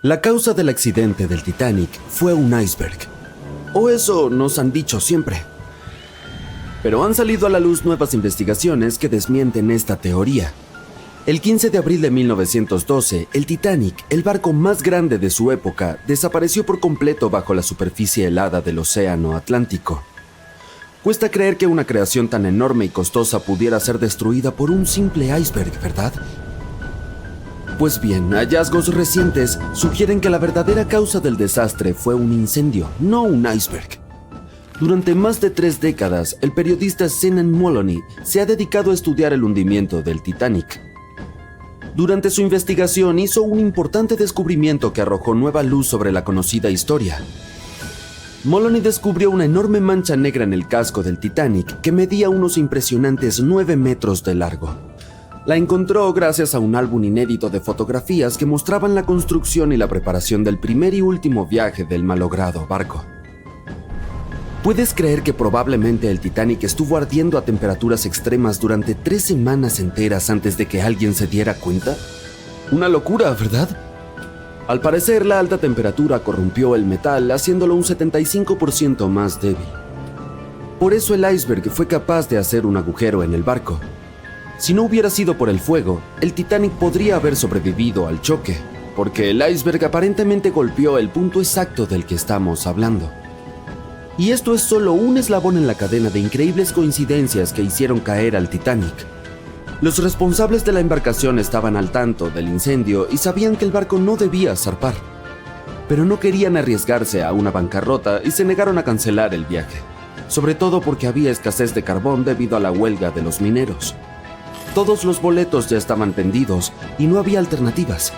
La causa del accidente del Titanic fue un iceberg. O eso nos han dicho siempre. Pero han salido a la luz nuevas investigaciones que desmienten esta teoría. El 15 de abril de 1912, el Titanic, el barco más grande de su época, desapareció por completo bajo la superficie helada del Océano Atlántico. Cuesta creer que una creación tan enorme y costosa pudiera ser destruida por un simple iceberg, ¿verdad? Pues bien, hallazgos recientes sugieren que la verdadera causa del desastre fue un incendio, no un iceberg. Durante más de 3 décadas, el periodista Senan Moloney se ha dedicado a estudiar el hundimiento del Titanic. Durante su investigación hizo un importante descubrimiento que arrojó nueva luz sobre la conocida historia. Moloney descubrió una enorme mancha negra en el casco del Titanic que medía unos impresionantes 9 metros de largo. La encontró gracias a un álbum inédito de fotografías que mostraban la construcción y la preparación del primer y último viaje del malogrado barco. ¿Puedes creer que probablemente el Titanic estuvo ardiendo a temperaturas extremas durante 3 semanas enteras antes de que alguien se diera cuenta? Una locura, ¿verdad? Al parecer, la alta temperatura corrompió el metal, haciéndolo un 75% más débil. Por eso el iceberg fue capaz de hacer un agujero en el barco. Si no hubiera sido por el fuego, el Titanic podría haber sobrevivido al choque, porque el iceberg aparentemente golpeó el punto exacto del que estamos hablando. Y esto es solo un eslabón en la cadena de increíbles coincidencias que hicieron caer al Titanic. Los responsables de la embarcación estaban al tanto del incendio y sabían que el barco no debía zarpar, pero no querían arriesgarse a una bancarrota y se negaron a cancelar el viaje, sobre todo porque había escasez de carbón debido a la huelga de los mineros. Todos los boletos ya estaban vendidos y no había alternativas.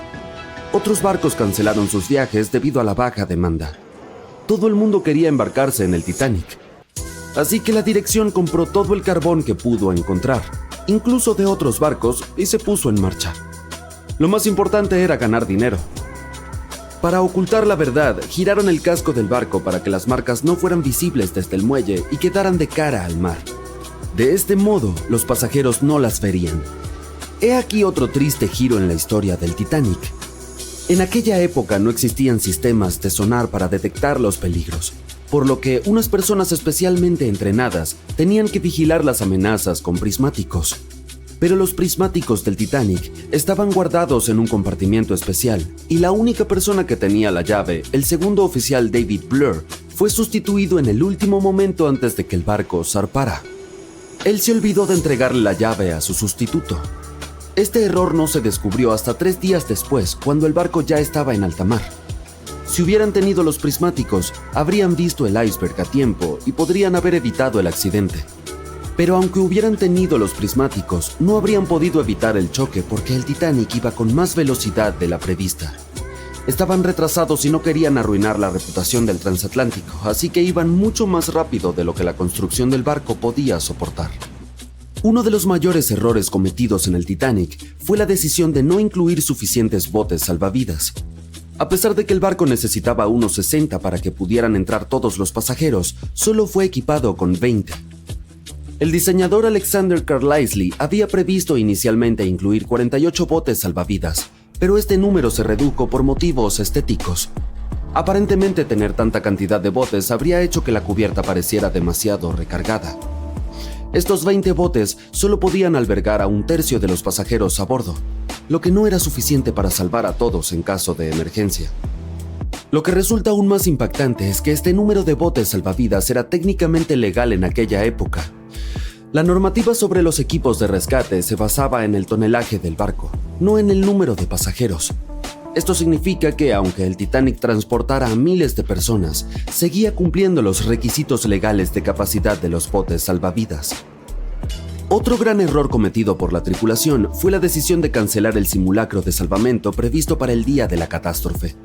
Otros barcos cancelaron sus viajes debido a la baja demanda. Todo el mundo quería embarcarse en el Titanic. Así que la dirección compró todo el carbón que pudo encontrar, incluso de otros barcos, y se puso en marcha. Lo más importante era ganar dinero. Para ocultar la verdad, giraron el casco del barco para que las marcas no fueran visibles desde el muelle y quedaran de cara al mar. De este modo, los pasajeros no las verían. He aquí otro triste giro en la historia del Titanic. En aquella época no existían sistemas de sonar para detectar los peligros, por lo que unas personas especialmente entrenadas tenían que vigilar las amenazas con prismáticos. Pero los prismáticos del Titanic estaban guardados en un compartimiento especial, y la única persona que tenía la llave, el segundo oficial David Blur, fue sustituido en el último momento antes de que el barco zarpara. Él se olvidó de entregarle la llave a su sustituto. Este error no se descubrió hasta 3 días después, cuando el barco ya estaba en alta mar. Si hubieran tenido los prismáticos, habrían visto el iceberg a tiempo y podrían haber evitado el accidente. Pero aunque hubieran tenido los prismáticos, no habrían podido evitar el choque porque el Titanic iba con más velocidad de la prevista. Estaban retrasados y no querían arruinar la reputación del transatlántico, así que iban mucho más rápido de lo que la construcción del barco podía soportar. Uno de los mayores errores cometidos en el Titanic fue la decisión de no incluir suficientes botes salvavidas. A pesar de que el barco necesitaba unos 60 para que pudieran entrar todos los pasajeros, solo fue equipado con 20. El diseñador Alexander Carlisle había previsto inicialmente incluir 48 botes salvavidas, pero este número se redujo por motivos estéticos. Aparentemente tener tanta cantidad de botes habría hecho que la cubierta pareciera demasiado recargada. Estos 20 botes solo podían albergar a 1/3 de los pasajeros a bordo, lo que no era suficiente para salvar a todos en caso de emergencia. Lo que resulta aún más impactante es que este número de botes salvavidas era técnicamente legal en aquella época. La normativa sobre los equipos de rescate se basaba en el tonelaje del barco, no en el número de pasajeros. Esto significa que, aunque el Titanic transportara a miles de personas, seguía cumpliendo los requisitos legales de capacidad de los botes salvavidas. Otro gran error cometido por la tripulación fue la decisión de cancelar el simulacro de salvamento previsto para el día de la catástrofe.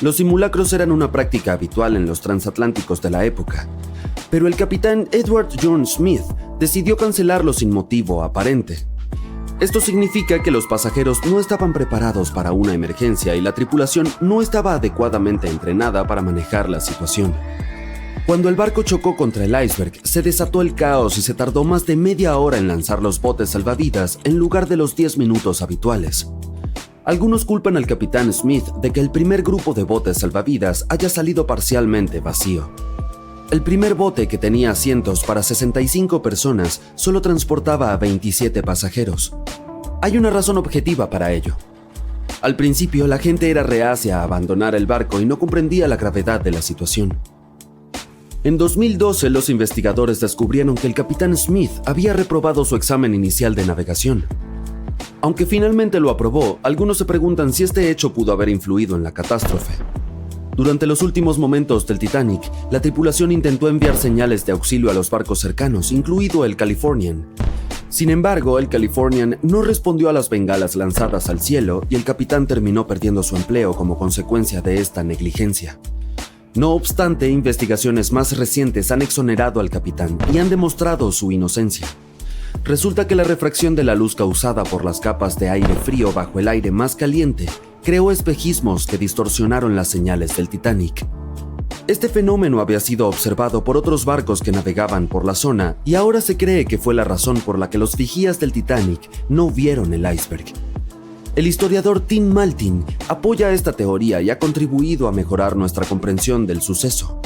Los simulacros eran una práctica habitual en los transatlánticos de la época, pero el capitán Edward John Smith decidió cancelarlo sin motivo aparente. Esto significa que los pasajeros no estaban preparados para una emergencia y la tripulación no estaba adecuadamente entrenada para manejar la situación. Cuando el barco chocó contra el iceberg, se desató el caos y se tardó más de media hora en lanzar los botes salvavidas en lugar de los 10 minutos habituales. Algunos culpan al capitán Smith de que el primer grupo de botes salvavidas haya salido parcialmente vacío. El primer bote, que tenía asientos para 65 personas, solo transportaba a 27 pasajeros. Hay una razón objetiva para ello. Al principio, la gente era reacia a abandonar el barco y no comprendía la gravedad de la situación. En 2012, los investigadores descubrieron que el capitán Smith había reprobado su examen inicial de navegación. Aunque finalmente lo aprobó, algunos se preguntan si este hecho pudo haber influido en la catástrofe. Durante los últimos momentos del Titanic, la tripulación intentó enviar señales de auxilio a los barcos cercanos, incluido el Californian. Sin embargo, el Californian no respondió a las bengalas lanzadas al cielo y el capitán terminó perdiendo su empleo como consecuencia de esta negligencia. No obstante, investigaciones más recientes han exonerado al capitán y han demostrado su inocencia. Resulta que la refracción de la luz causada por las capas de aire frío bajo el aire más caliente creó espejismos que distorsionaron las señales del Titanic. Este fenómeno había sido observado por otros barcos que navegaban por la zona y ahora se cree que fue la razón por la que los vigías del Titanic no vieron el iceberg. El historiador Tim Maltin apoya esta teoría y ha contribuido a mejorar nuestra comprensión del suceso.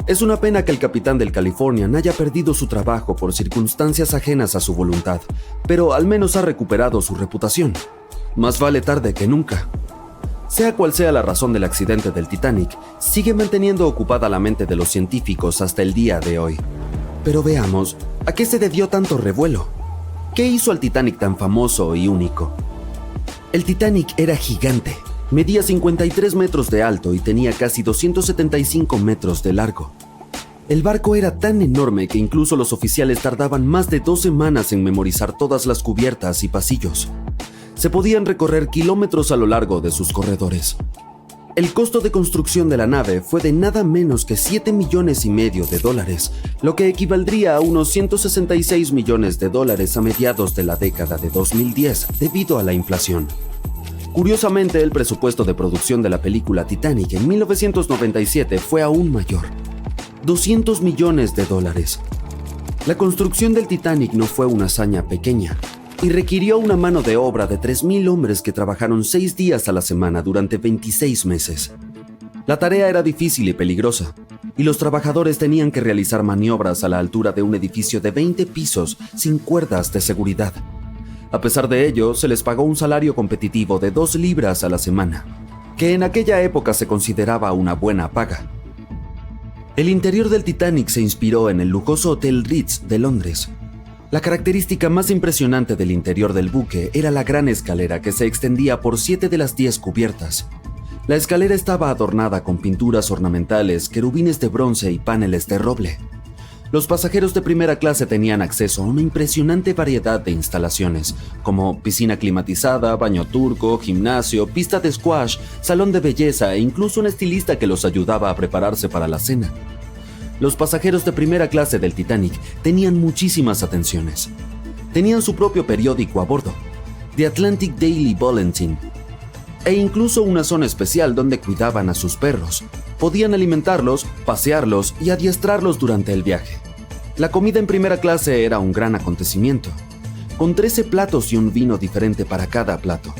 Es una pena que el capitán del Californian haya perdido su trabajo por circunstancias ajenas a su voluntad, pero al menos ha recuperado su reputación. Más vale tarde que nunca. Sea cual sea la razón del accidente del Titanic, sigue manteniendo ocupada la mente de los científicos hasta el día de hoy. Pero veamos, ¿a qué se debió tanto revuelo? ¿Qué hizo al Titanic tan famoso y único? El Titanic era gigante. Medía 53 metros de alto y tenía casi 275 metros de largo. El barco era tan enorme que incluso los oficiales tardaban más de 2 semanas en memorizar todas las cubiertas y pasillos. Se podían recorrer kilómetros a lo largo de sus corredores. El costo de construcción de la nave fue de nada menos que $7,5 millones, lo que equivaldría a unos $166 millones a mediados de la década de 2010 debido a la inflación. Curiosamente, el presupuesto de producción de la película Titanic en 1997 fue aún mayor, $200 millones. La construcción del Titanic no fue una hazaña pequeña y requirió una mano de obra de 3,000 hombres que trabajaron 6 días a la semana durante 26 meses. La tarea era difícil y peligrosa, y los trabajadores tenían que realizar maniobras a la altura de un edificio de 20 pisos sin cuerdas de seguridad. A pesar de ello, se les pagó un salario competitivo de 2 libras a la semana, que en aquella época se consideraba una buena paga. El interior del Titanic se inspiró en el lujoso Hotel Ritz de Londres. La característica más impresionante del interior del buque era la gran escalera que se extendía por 7 de las 10 cubiertas. La escalera estaba adornada con pinturas ornamentales, querubines de bronce y paneles de roble. Los pasajeros de primera clase tenían acceso a una impresionante variedad de instalaciones, como piscina climatizada, baño turco, gimnasio, pista de squash, salón de belleza e incluso un estilista que los ayudaba a prepararse para la cena. Los pasajeros de primera clase del Titanic tenían muchísimas atenciones. Tenían su propio periódico a bordo, The Atlantic Daily Bulletin, e incluso una zona especial donde cuidaban a sus perros. Podían alimentarlos, pasearlos y adiestrarlos durante el viaje. La comida en primera clase era un gran acontecimiento, con 13 platos y un vino diferente para cada plato.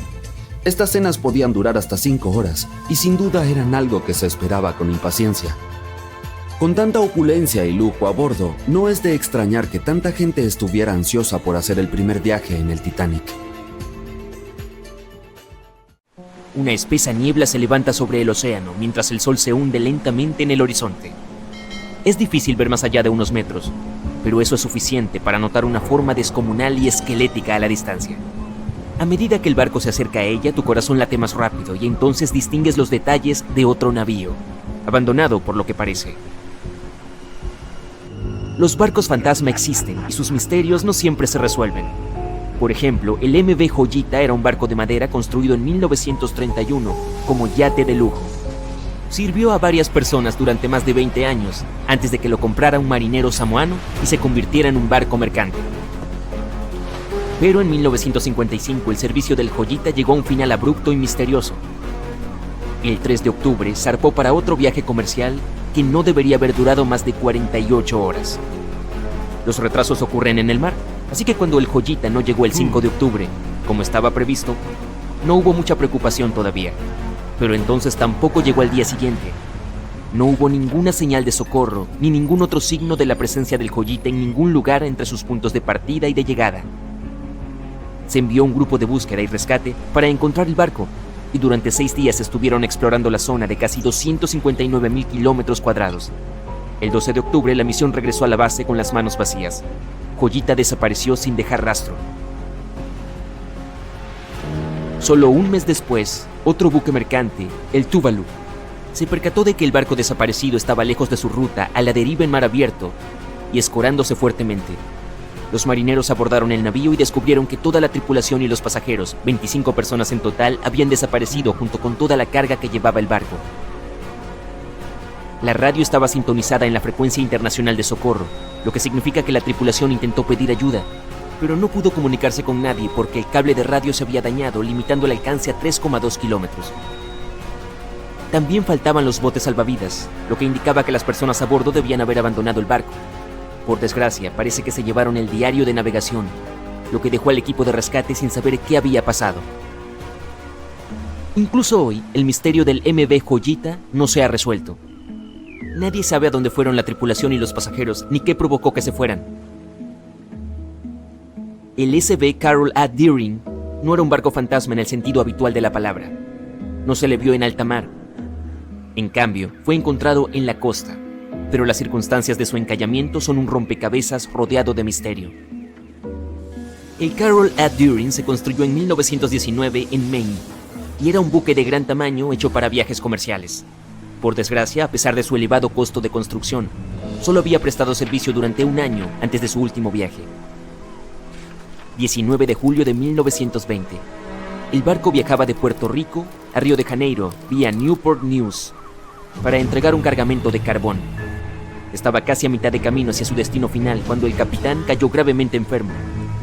Estas cenas podían durar hasta 5 horas y sin duda eran algo que se esperaba con impaciencia. Con tanta opulencia y lujo a bordo, no es de extrañar que tanta gente estuviera ansiosa por hacer el primer viaje en el Titanic. Una espesa niebla se levanta sobre el océano mientras el sol se hunde lentamente en el horizonte. Es difícil ver más allá de unos metros, pero eso es suficiente para notar una forma descomunal y esquelética a la distancia. A medida que el barco se acerca a ella, tu corazón late más rápido y entonces distingues los detalles de otro navío, abandonado por lo que parece. Los barcos fantasma existen y sus misterios no siempre se resuelven. Por ejemplo, el MV Joyita era un barco de madera construido en 1931 como yate de lujo. Sirvió a varias personas durante más de 20 años antes de que lo comprara un marinero samoano y se convirtiera en un barco mercante. Pero en 1955 el servicio del Joyita llegó a un final abrupto y misterioso. El 3 de octubre zarpó para otro viaje comercial que no debería haber durado más de 48 horas. Los retrasos ocurren en el mar, así que cuando el Joyita no llegó el 5 de octubre, como estaba previsto, No hubo mucha preocupación todavía, pero entonces tampoco llegó al día siguiente. No hubo ninguna señal de socorro, ni ningún otro signo de la presencia del Joyita en ningún lugar entre sus puntos de partida y de llegada. Se envió un grupo de búsqueda y rescate para encontrar el barco, y durante 6 días estuvieron explorando la zona de casi 259,000 kilómetros cuadrados. El 12 de octubre la misión regresó a la base con las manos vacías. Joyita desapareció sin dejar rastro. Solo un mes después, otro buque mercante, el Tuvalu, se percató de que el barco desaparecido estaba lejos de su ruta, a la deriva en mar abierto, y escorándose fuertemente. Los marineros abordaron el navío y descubrieron que toda la tripulación y los pasajeros, 25 personas en total, habían desaparecido junto con toda la carga que llevaba el barco. La radio estaba sintonizada en la frecuencia internacional de socorro, lo que significa que la tripulación intentó pedir ayuda, pero no pudo comunicarse con nadie porque el cable de radio se había dañado, limitando el alcance a 3,2 kilómetros. También faltaban los botes salvavidas, lo que indicaba que las personas a bordo debían haber abandonado el barco. Por desgracia, parece que se llevaron el diario de navegación, lo que dejó al equipo de rescate sin saber qué había pasado. Incluso hoy, el misterio del MV Joyita no se ha resuelto. Nadie sabe a dónde fueron la tripulación y los pasajeros, ni qué provocó que se fueran. El SV Carol A. Deering no era un barco fantasma en el sentido habitual de la palabra. No se le vio en alta mar. En cambio, fue encontrado en la costa, pero las circunstancias de su encallamiento son un rompecabezas rodeado de misterio. El Carol A. Deering se construyó en 1919 en Maine y era un buque de gran tamaño hecho para viajes comerciales. Por desgracia, a pesar de su elevado costo de construcción, solo había prestado servicio durante un año antes de su último viaje. 19 de julio de 1920. El barco viajaba de Puerto Rico a Río de Janeiro vía Newport News para entregar un cargamento de carbón. Estaba casi a mitad de camino hacia su destino final cuando el capitán cayó gravemente enfermo.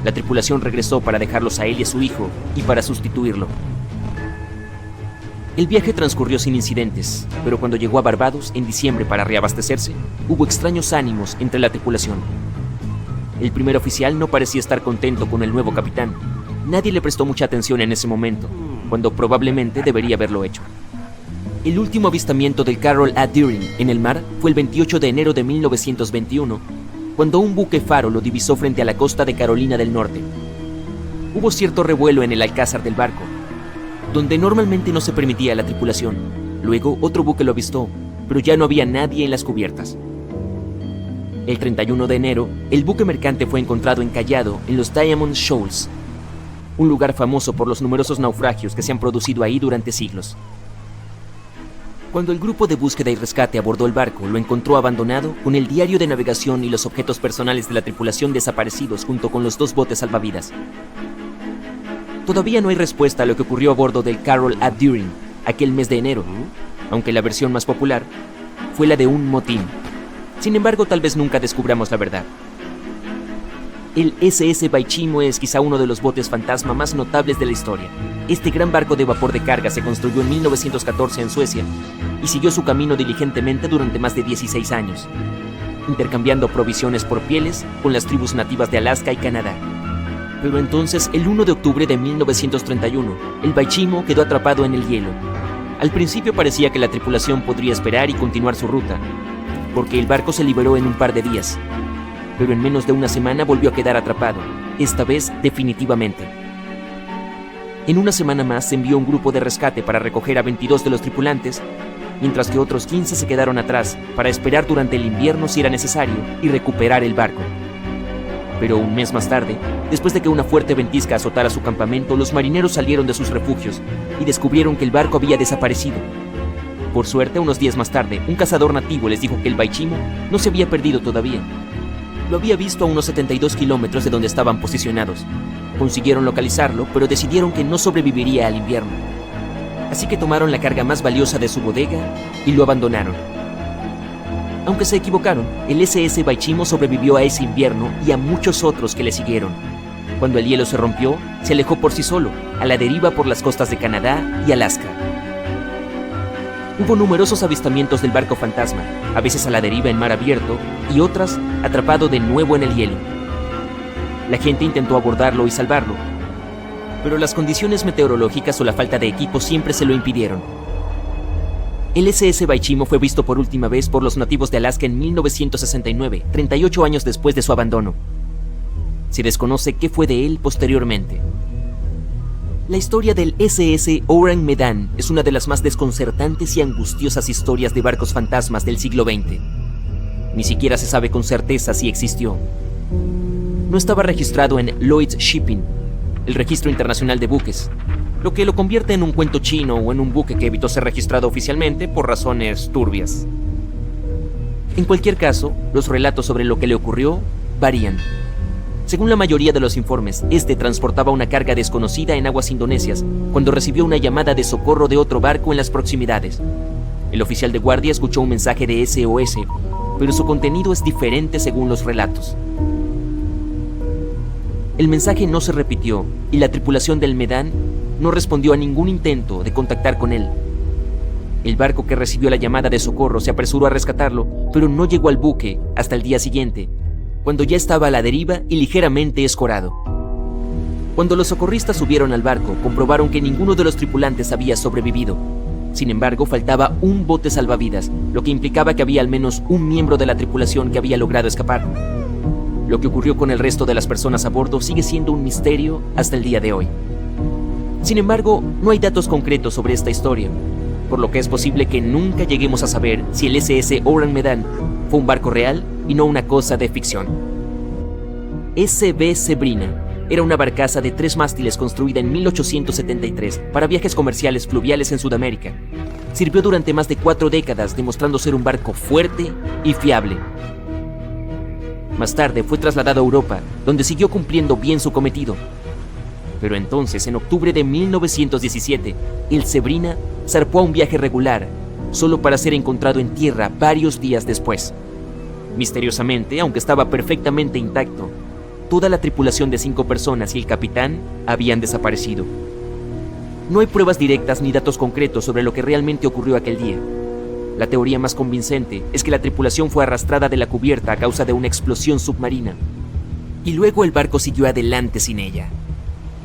La tripulación regresó para dejarlos a él y a su hijo y para sustituirlo. El viaje transcurrió sin incidentes, pero cuando llegó a Barbados en diciembre para reabastecerse, hubo extraños ánimos entre la tripulación. El primer oficial no parecía estar contento con el nuevo capitán. Nadie le prestó mucha atención en ese momento, cuando probablemente debería haberlo hecho. El último avistamiento del Carol A. Deering en el mar fue el 28 de enero de 1921, cuando un buque faro lo divisó frente a la costa de Carolina del Norte. Hubo cierto revuelo en el alcázar del barco, donde normalmente no se permitía a la tripulación. Luego otro buque lo avistó, pero ya no había nadie en las cubiertas. El 31 de enero, el buque mercante fue encontrado encallado en los Diamond Shoals, un lugar famoso por los numerosos naufragios que se han producido ahí durante siglos. Cuando el grupo de búsqueda y rescate abordó el barco, lo encontró abandonado con el diario de navegación y los objetos personales de la tripulación desaparecidos junto con los 2 botes salvavidas. Todavía no hay respuesta a lo que ocurrió a bordo del Carol A. Deering aquel mes de enero, aunque la versión más popular fue la de un motín. Sin embargo, tal vez nunca descubramos la verdad. El SS Baichimo es quizá uno de los botes fantasma más notables de la historia. Este gran barco de vapor de carga se construyó en 1914 en Suecia y siguió su camino diligentemente durante más de 16 años, intercambiando provisiones por pieles con las tribus nativas de Alaska y Canadá. Pero entonces, el 1 de octubre de 1931, el Baichimo quedó atrapado en el hielo. Al principio parecía que la tripulación podría esperar y continuar su ruta, porque el barco se liberó en un par de días, pero en menos de una semana volvió a quedar atrapado, esta vez definitivamente. En una semana más se envió un grupo de rescate para recoger a 22 de los tripulantes, mientras que otros 15 se quedaron atrás para esperar durante el invierno si era necesario y recuperar el barco. Pero un mes más tarde, después de que una fuerte ventisca azotara su campamento, los marineros salieron de sus refugios y descubrieron que el barco había desaparecido. Por suerte, unos días más tarde, un cazador nativo les dijo que el Baichimo no se había perdido todavía. Lo había visto a unos 72 kilómetros de donde estaban posicionados. Consiguieron localizarlo, pero decidieron que no sobreviviría al invierno. Así que tomaron la carga más valiosa de su bodega y lo abandonaron. Aunque se equivocaron, el SS Baichimo sobrevivió a ese invierno y a muchos otros que le siguieron. Cuando el hielo se rompió, se alejó por sí solo, a la deriva por las costas de Canadá y Alaska. Hubo numerosos avistamientos del barco fantasma, a veces a la deriva en mar abierto y otras atrapado de nuevo en el hielo. La gente intentó abordarlo y salvarlo, pero las condiciones meteorológicas o la falta de equipo siempre se lo impidieron. El SS Baichimo fue visto por última vez por los nativos de Alaska en 1969, 38 años después de su abandono. Se desconoce qué fue de él posteriormente. La historia del SS Orang Medan es una de las más desconcertantes y angustiosas historias de barcos fantasmas del siglo XX. Ni siquiera se sabe con certeza si existió. No estaba registrado en Lloyd's Shipping, el registro internacional de buques, lo que lo convierte en un cuento chino o en un buque que evitó ser registrado oficialmente por razones turbias. En cualquier caso, los relatos sobre lo que le ocurrió varían. Según la mayoría de los informes, este transportaba una carga desconocida en aguas indonesias cuando recibió una llamada de socorro de otro barco en las proximidades. El oficial de guardia escuchó un mensaje de SOS, pero su contenido es diferente según los relatos. El mensaje no se repitió y la tripulación del Medan no respondió a ningún intento de contactar con él. El barco que recibió la llamada de socorro se apresuró a rescatarlo, pero no llegó al buque hasta el día siguiente, cuando ya estaba a la deriva y ligeramente escorado. Cuando los socorristas subieron al barco, comprobaron que ninguno de los tripulantes había sobrevivido. Sin embargo, faltaba un bote salvavidas, lo que implicaba que había al menos un miembro de la tripulación que había logrado escapar. Lo que ocurrió con el resto de las personas a bordo sigue siendo un misterio hasta el día de hoy. Sin embargo, no hay datos concretos sobre esta historia, por lo que es posible que nunca lleguemos a saber si el SS Orang Medan fue un barco real y no una cosa de ficción. SB Sabrina era una barcaza de 3 mástiles construida en 1873 para viajes comerciales fluviales en Sudamérica. Sirvió durante más de 4 décadas, demostrando ser un barco fuerte y fiable. Más tarde fue trasladado a Europa, donde siguió cumpliendo bien su cometido. Pero entonces, en octubre de 1917, el Sabrina zarpó a un viaje regular, solo para ser encontrado en tierra varios días después. Misteriosamente, aunque estaba perfectamente intacto, toda la tripulación de 5 personas y el capitán habían desaparecido. No hay pruebas directas ni datos concretos sobre lo que realmente ocurrió aquel día. La teoría más convincente es que la tripulación fue arrastrada de la cubierta a causa de una explosión submarina, y luego el barco siguió adelante sin ella.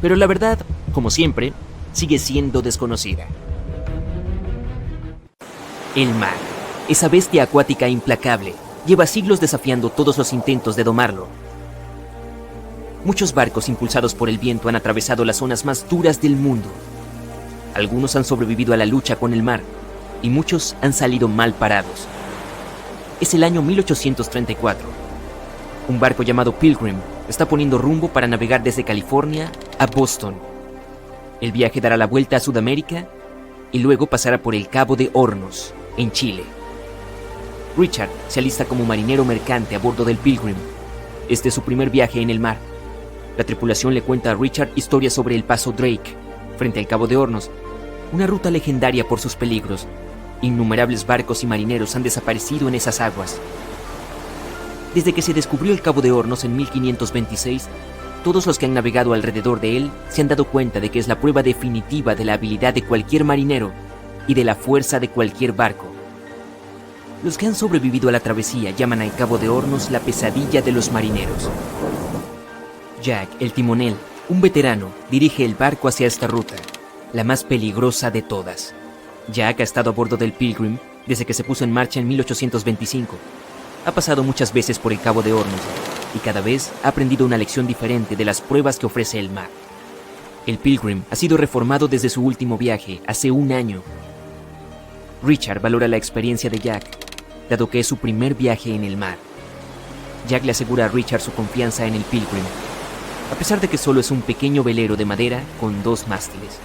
Pero la verdad, como siempre, sigue siendo desconocida. El mar, esa bestia acuática implacable, lleva siglos desafiando todos los intentos de domarlo. Muchos barcos impulsados por el viento han atravesado las zonas más duras del mundo. Algunos han sobrevivido a la lucha con el mar, y muchos han salido mal parados. Es el año 1834. Un barco llamado Pilgrim está poniendo rumbo para navegar desde California a Boston. El viaje dará la vuelta a Sudamérica y luego pasará por el Cabo de Hornos, en Chile. Richard se alista como marinero mercante a bordo del Pilgrim. Este es su primer viaje en el mar. La tripulación le cuenta a Richard historias sobre el paso Drake, frente al Cabo de Hornos, una ruta legendaria por sus peligros. Innumerables barcos y marineros han desaparecido en esas aguas. Desde que se descubrió el Cabo de Hornos en 1526, todos los que han navegado alrededor de él se han dado cuenta de que es la prueba definitiva de la habilidad de cualquier marinero y de la fuerza de cualquier barco. Los que han sobrevivido a la travesía llaman al Cabo de Hornos la pesadilla de los marineros. Jack, el timonel, un veterano, dirige el barco hacia esta ruta, la más peligrosa de todas. Jack ha estado a bordo del Pilgrim desde que se puso en marcha en 1825. Ha pasado muchas veces por el Cabo de Hornos y cada vez ha aprendido una lección diferente de las pruebas que ofrece el mar. El Pilgrim ha sido reformado desde su último viaje, hace 1 año. Richard valora la experiencia de Jack, dado que es su primer viaje en el mar. Jack le asegura a Richard su confianza en el Pilgrim, a pesar de que solo es un pequeño velero de madera con 2 mástiles.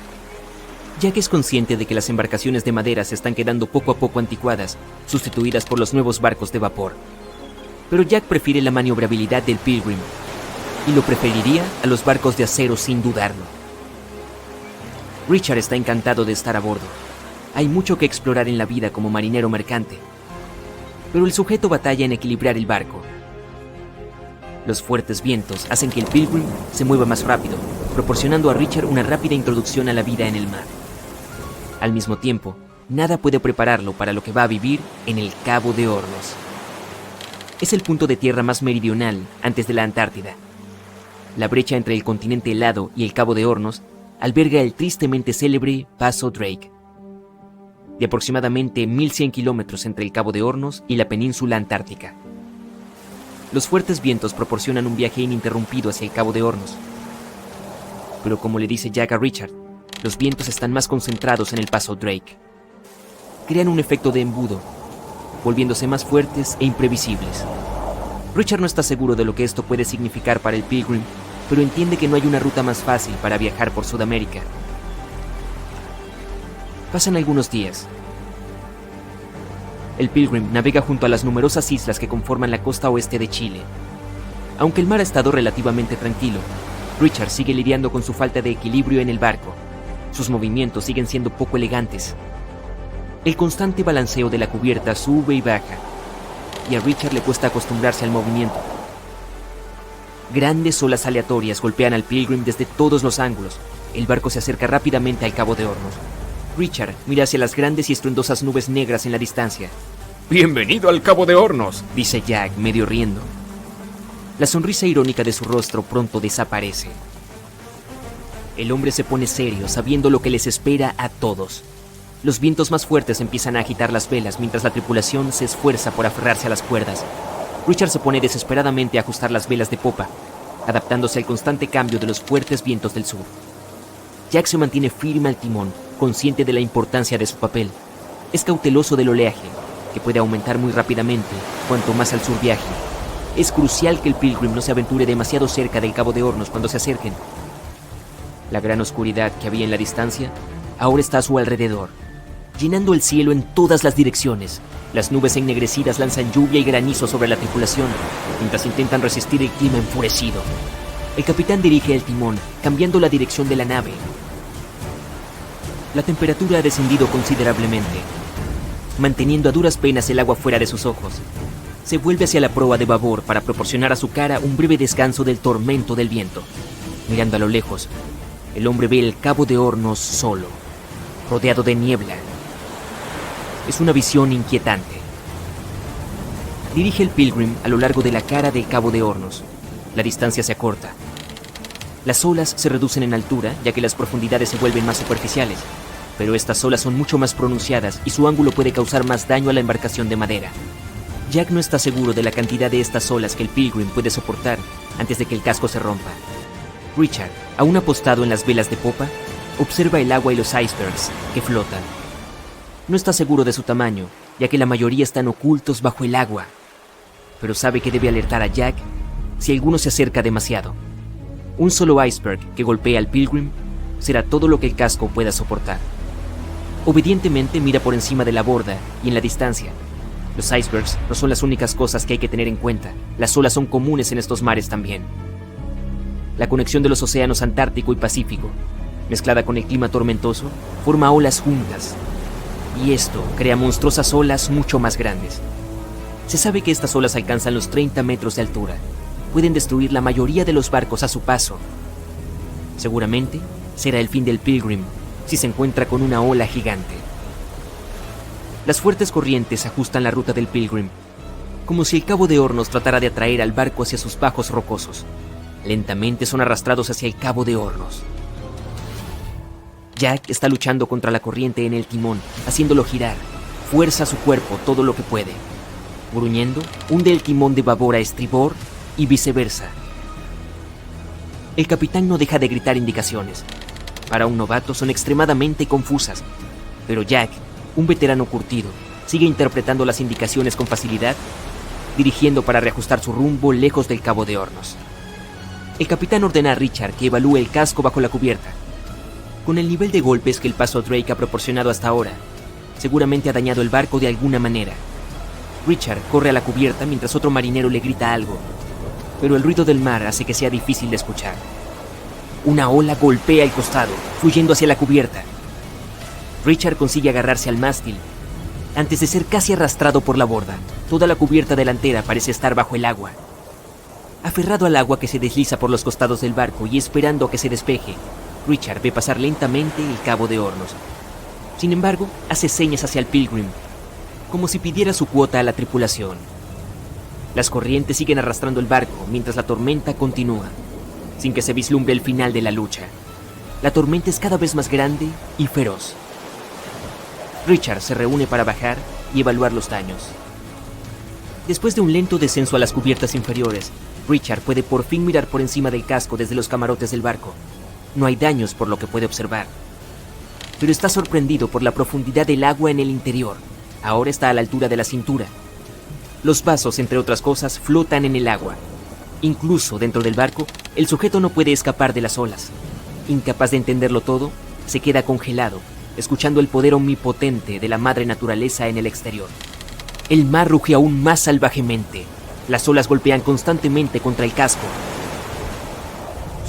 Jack es consciente de que las embarcaciones de madera se están quedando poco a poco anticuadas, sustituidas por los nuevos barcos de vapor. Pero Jack prefiere la maniobrabilidad del Pilgrim, y lo preferiría a los barcos de acero sin dudarlo. Richard está encantado de estar a bordo. Hay mucho que explorar en la vida como marinero mercante, pero el sujeto batalla en equilibrar el barco. Los fuertes vientos hacen que el Pilgrim se mueva más rápido, proporcionando a Richard una rápida introducción a la vida en el mar. Al mismo tiempo, nada puede prepararlo para lo que va a vivir en el Cabo de Hornos. Es el punto de tierra más meridional antes de la Antártida. La brecha entre el continente helado y el Cabo de Hornos alberga el tristemente célebre Paso Drake, de aproximadamente 1100 kilómetros entre el Cabo de Hornos y la península antártica. Los fuertes vientos proporcionan un viaje ininterrumpido hacia el Cabo de Hornos. Pero como le dice Jack a Richard, los vientos están más concentrados en el Paso Drake. Crean un efecto de embudo, volviéndose más fuertes e imprevisibles. Richard no está seguro de lo que esto puede significar para el Pilgrim, pero entiende que no hay una ruta más fácil para viajar por Sudamérica. Pasan algunos días. El Pilgrim navega junto a las numerosas islas que conforman la costa oeste de Chile. Aunque el mar ha estado relativamente tranquilo, Richard sigue lidiando con su falta de equilibrio en el barco. Sus movimientos siguen siendo poco elegantes. El constante balanceo de la cubierta sube y baja, y a Richard le cuesta acostumbrarse al movimiento. Grandes olas aleatorias golpean al Pilgrim desde todos los ángulos. El barco se acerca rápidamente al Cabo de Hornos. Richard mira hacia las grandes y estruendosas nubes negras en la distancia. «Bienvenido al Cabo de Hornos», dice Jack, medio riendo. La sonrisa irónica de su rostro pronto desaparece. El hombre se pone serio, sabiendo lo que les espera a todos. Los vientos más fuertes empiezan a agitar las velas mientras la tripulación se esfuerza por aferrarse a las cuerdas. Richard se pone desesperadamente a ajustar las velas de popa, adaptándose al constante cambio de los fuertes vientos del sur. Jack se mantiene firme al timón, consciente de la importancia de su papel. Es cauteloso del oleaje, que puede aumentar muy rápidamente cuanto más al sur viaje. Es crucial que el Pilgrim no se aventure demasiado cerca del Cabo de Hornos cuando se acerquen. La gran oscuridad que había en la distancia ahora está a su alrededor, llenando el cielo en todas las direcciones. Las nubes ennegrecidas lanzan lluvia y granizo sobre la tripulación, mientras intentan resistir el clima enfurecido. El capitán dirige el timón, cambiando la dirección de la nave. La temperatura ha descendido considerablemente, manteniendo a duras penas el agua fuera de sus ojos. Se vuelve hacia la proa de babor para proporcionar a su cara un breve descanso del tormento del viento. Mirando a lo lejos, el hombre ve el Cabo de Hornos solo, rodeado de niebla. Es una visión inquietante. Dirige el Pilgrim a lo largo de la cara del Cabo de Hornos. La distancia se acorta. Las olas se reducen en altura, ya que las profundidades se vuelven más superficiales, pero estas olas son mucho más pronunciadas y su ángulo puede causar más daño a la embarcación de madera. Jack no está seguro de la cantidad de estas olas que el Pilgrim puede soportar antes de que el casco se rompa. Richard, aún apostado en las velas de popa, observa el agua y los icebergs que flotan. No está seguro de su tamaño, ya que la mayoría están ocultos bajo el agua, pero sabe que debe alertar a Jack si alguno se acerca demasiado. Un solo iceberg que golpea al Pilgrim será todo lo que el casco pueda soportar. Obedientemente mira por encima de la borda y en la distancia. Los icebergs no son las únicas cosas que hay que tener en cuenta. Las olas son comunes en estos mares también. La conexión de los océanos Antártico y Pacífico, mezclada con el clima tormentoso, forma olas juntas. Y esto crea monstruosas olas mucho más grandes. Se sabe que estas olas alcanzan los 30 metros de altura. Pueden destruir la mayoría de los barcos a su paso. Seguramente será el fin del Pilgrim si se encuentra con una ola gigante. Las fuertes corrientes ajustan la ruta del Pilgrim, como si el Cabo de Hornos tratara de atraer al barco hacia sus bajos rocosos. Lentamente son arrastrados hacia el Cabo de Hornos. Jack está luchando contra la corriente en el timón, haciéndolo girar. Fuerza su cuerpo todo lo que puede. Gruñendo, hunde el timón de babor a estribor y viceversa. El capitán no deja de gritar indicaciones. Para un novato son extremadamente confusas, pero Jack, un veterano curtido, sigue interpretando las indicaciones con facilidad, dirigiendo para reajustar su rumbo lejos del Cabo de Hornos. El capitán ordena a Richard que evalúe el casco bajo la cubierta. Con el nivel de golpes que el Paso Drake ha proporcionado hasta ahora, seguramente ha dañado el barco de alguna manera. Richard corre a la cubierta mientras otro marinero le grita algo, pero el ruido del mar hace que sea difícil de escuchar. Una ola golpea el costado, fluyendo hacia la cubierta. Richard consigue agarrarse al mástil antes de ser casi arrastrado por la borda. Toda la cubierta delantera parece estar bajo el agua. Aferrado al agua que se desliza por los costados del barco y esperando a que se despeje, Richard ve pasar lentamente el Cabo de Hornos. Sin embargo, hace señas hacia el Pilgrim, como si pidiera su cuota a la tripulación. Las corrientes siguen arrastrando el barco mientras la tormenta continúa, sin que se vislumbre el final de la lucha. la tormenta es cada vez más grande y feroz. Richard se reúne para bajar y evaluar los daños. Después de un lento descenso a las cubiertas inferiores, Richard puede por fin mirar por encima del casco desde los camarotes del barco. No hay daños por lo que puede observar, pero está sorprendido por la profundidad del agua en el interior. Ahora está a la altura de la cintura. Los vasos, entre otras cosas, flotan en el agua. Incluso dentro del barco, el sujeto no puede escapar de las olas. Incapaz de entenderlo todo, se queda congelado, escuchando el poder omnipotente de la madre naturaleza en el exterior. El mar ruge aún más salvajemente. Las olas golpean constantemente contra el casco.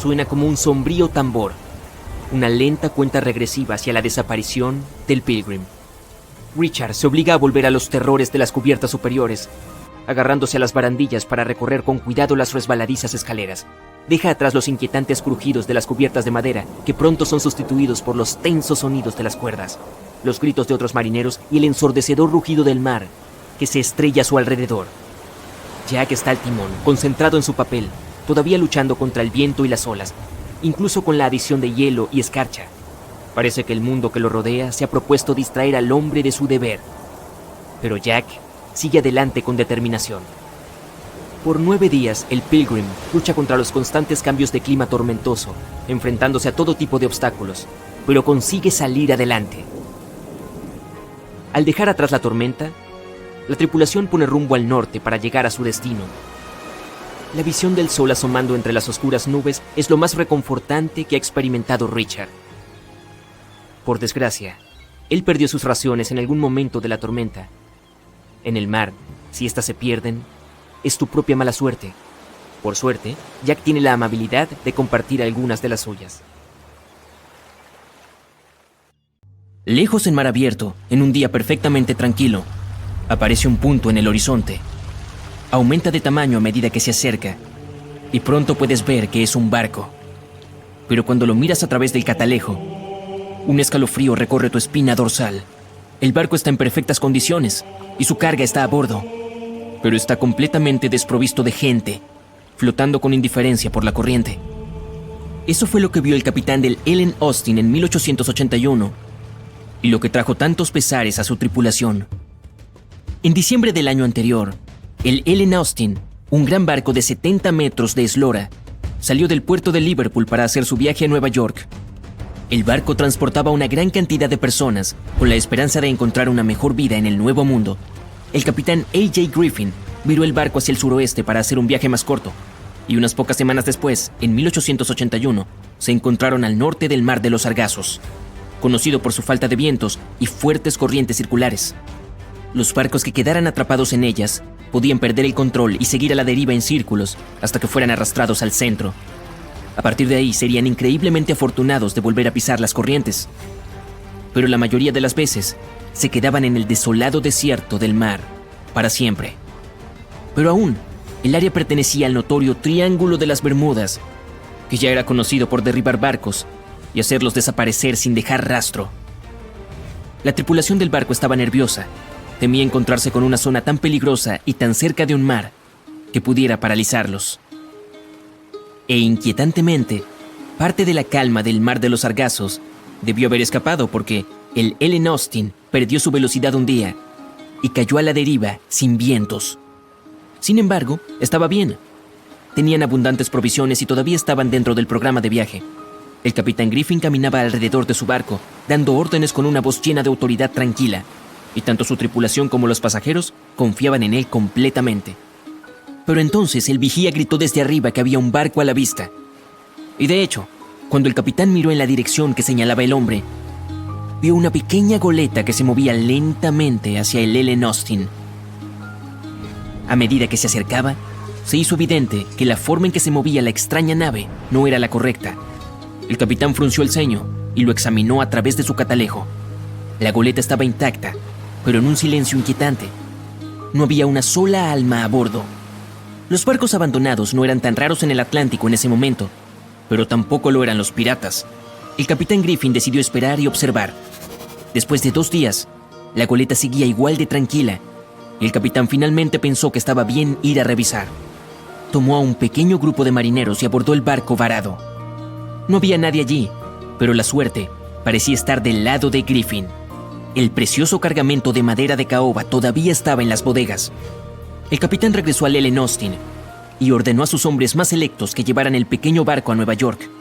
Suena como un sombrío tambor, una lenta cuenta regresiva hacia la desaparición del Pilgrim. Richard se obliga a volver a los terrores de las cubiertas superiores, agarrándose a las barandillas para recorrer con cuidado las resbaladizas escaleras. Deja atrás los inquietantes crujidos de las cubiertas de madera, que pronto son sustituidos por los tensos sonidos de las cuerdas, los gritos de otros marineros y el ensordecedor rugido del mar, que se estrella a su alrededor. Jack está al timón, concentrado en su papel, todavía luchando contra el viento y las olas, incluso con la adición de hielo y escarcha. Parece que el mundo que lo rodea se ha propuesto distraer al hombre de su deber. Pero Jack sigue adelante con determinación. Por 9 días, el Pilgrim lucha contra los constantes cambios de clima tormentoso, enfrentándose a todo tipo de obstáculos, pero consigue salir adelante. Al dejar atrás la tormenta, la tripulación pone rumbo al norte para llegar a su destino. La visión del sol asomando entre las oscuras nubes es lo más reconfortante que ha experimentado Richard. Por desgracia, él perdió sus raciones en algún momento de la tormenta. En el mar, si éstas se pierden, es tu propia mala suerte. Por suerte, Jack tiene la amabilidad de compartir algunas de las suyas. Lejos en mar abierto, en un día perfectamente tranquilo, aparece un punto en el horizonte. Aumenta de tamaño a medida que se acerca, y pronto puedes ver que es un barco. Pero cuando lo miras a través del catalejo, un escalofrío recorre tu espina dorsal. El barco está en perfectas condiciones, y su carga está a bordo, pero está completamente desprovisto de gente, flotando con indiferencia por la corriente. Eso fue lo que vio el capitán del Ellen Austin en 1881, y lo que trajo tantos pesares a su tripulación. En diciembre del año anterior, el Ellen Austin, un gran barco de 70 metros de eslora, salió del puerto de Liverpool para hacer su viaje a Nueva York. El barco transportaba una gran cantidad de personas con la esperanza de encontrar una mejor vida en el Nuevo Mundo. El capitán A.J. Griffin viró el barco hacia el suroeste para hacer un viaje más corto, y unas pocas semanas después, en 1881, se encontraron al norte del Mar de los Sargazos, conocido por su falta de vientos y fuertes corrientes circulares. Los barcos que quedaran atrapados en ellas podían perder el control y seguir a la deriva en círculos hasta que fueran arrastrados al centro. A partir de ahí serían increíblemente afortunados de volver a pisar las corrientes. Pero la mayoría de las veces se quedaban en el desolado desierto del mar para siempre. Pero aún, el área pertenecía al notorio Triángulo de las Bermudas, que ya era conocido por derribar barcos y hacerlos desaparecer sin dejar rastro. La tripulación del barco estaba nerviosa. Temía encontrarse con una zona tan peligrosa y tan cerca de un mar que pudiera paralizarlos. E inquietantemente, parte de la calma del Mar de los Sargazos debió haber escapado porque el Ellen Austin perdió su velocidad un día y cayó a la deriva sin vientos. Sin embargo, estaba bien. Tenían abundantes provisiones y todavía estaban dentro del programa de viaje. El capitán Griffin caminaba alrededor de su barco, dando órdenes con una voz llena de autoridad tranquila, y tanto su tripulación como los pasajeros confiaban en él completamente. Pero entonces el vigía gritó desde arriba que había un barco a la vista. Y de hecho, cuando el capitán miró en la dirección que señalaba el hombre, vio una pequeña goleta que se movía lentamente hacia el Ellen Austin. A medida que se acercaba, se hizo evidente que la forma en que se movía la extraña nave no era la correcta. El capitán frunció el ceño y lo examinó a través de su catalejo. La goleta estaba intacta, pero en un silencio inquietante. No había una sola alma a bordo. Los barcos abandonados no eran tan raros en el Atlántico en ese momento, pero tampoco lo eran los piratas. El capitán Griffin decidió esperar y observar. Después de 2 días, la goleta seguía igual de tranquila, y el capitán finalmente pensó que estaba bien ir a revisar. Tomó a un pequeño grupo de marineros y abordó el barco varado. No había nadie allí, Pero la suerte parecía estar del lado de Griffin. El precioso cargamento de madera de caoba todavía estaba en las bodegas. El capitán regresó al Ellen Austin y ordenó a sus hombres más selectos que llevaran el pequeño barco a Nueva York.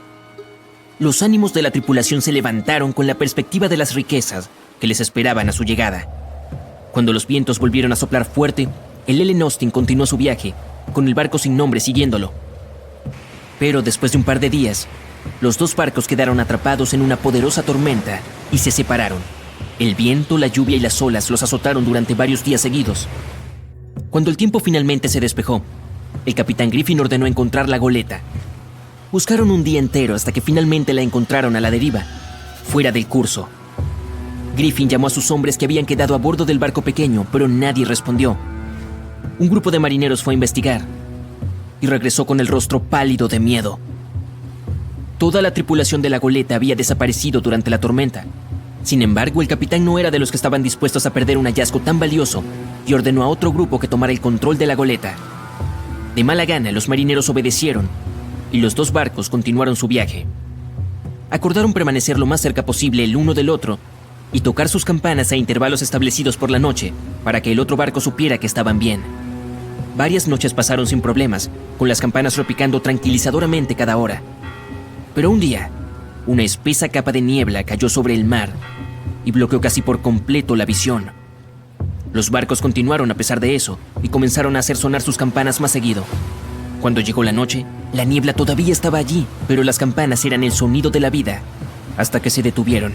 Los ánimos de la tripulación se levantaron con la perspectiva de las riquezas que les esperaban a su llegada. Cuando los vientos volvieron a soplar fuerte, el Ellen Austin continuó su viaje, con el barco sin nombre siguiéndolo. Pero después de un par de días, los dos barcos quedaron atrapados en una poderosa tormenta y se separaron. El viento, la lluvia y las olas los azotaron durante varios días seguidos. Cuando el tiempo finalmente se despejó, el capitán Griffin ordenó encontrar la goleta. Buscaron un día entero hasta que finalmente la encontraron a la deriva, fuera del curso. Griffin llamó a sus hombres que habían quedado a bordo del barco pequeño, pero nadie respondió. Un grupo de marineros fue a investigar y regresó con el rostro pálido de miedo. Toda la tripulación de la goleta había desaparecido durante la tormenta. Sin embargo, el capitán no era de los que estaban dispuestos a perder un hallazgo tan valioso y ordenó a otro grupo que tomara el control de la goleta. De mala gana, los marineros obedecieron y los dos barcos continuaron su viaje. Acordaron permanecer lo más cerca posible el uno del otro y tocar sus campanas a intervalos establecidos por la noche para que el otro barco supiera que estaban bien. Varias noches pasaron sin problemas, con las campanas repicando tranquilizadoramente cada hora. Pero un día, una espesa capa de niebla cayó sobre el mar y bloqueó casi por completo la visión. Los barcos continuaron a pesar de eso y comenzaron a hacer sonar sus campanas más seguido. Cuando llegó la noche, la niebla todavía estaba allí, pero las campanas eran el sonido de la vida, hasta que se detuvieron.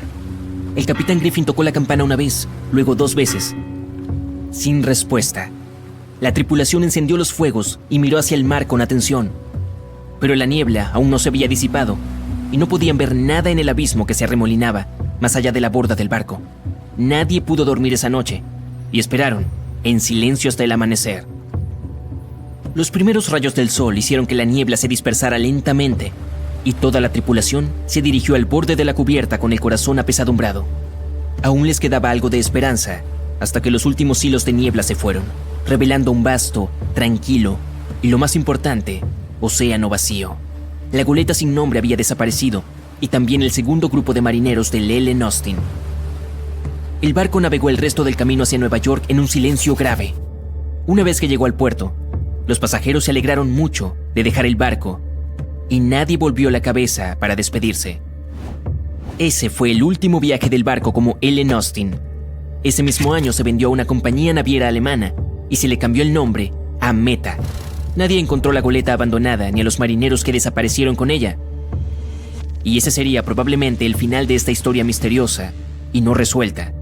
El capitán Griffin tocó la campana una vez, luego 2 veces. Sin respuesta. La tripulación encendió los fuegos y miró hacia el mar con atención. Pero la niebla aún no se había disipado y no podían ver nada en el abismo que se arremolinaba más allá de la borda del barco. Nadie pudo dormir esa noche y esperaron en silencio hasta el amanecer. Los primeros rayos del sol hicieron que la niebla se dispersara lentamente y toda la tripulación se dirigió al borde de la cubierta con el corazón apesadumbrado. Aún les quedaba algo de esperanza hasta que los últimos hilos de niebla se fueron, revelando un vasto, tranquilo y, lo más importante, océano vacío. La goleta sin nombre había desaparecido y también el segundo grupo de marineros del Ellen Austin. El barco navegó el resto del camino hacia Nueva York en un silencio grave. Una vez que llegó al puerto, los pasajeros se alegraron mucho de dejar el barco y nadie volvió la cabeza para despedirse. Ese fue el último viaje del barco como Ellen Austin. Ese mismo año se vendió a una compañía naviera alemana y se le cambió el nombre a Meta. Nadie encontró la goleta abandonada ni a los marineros que desaparecieron con ella. Y ese sería probablemente el final de esta historia misteriosa y no resuelta,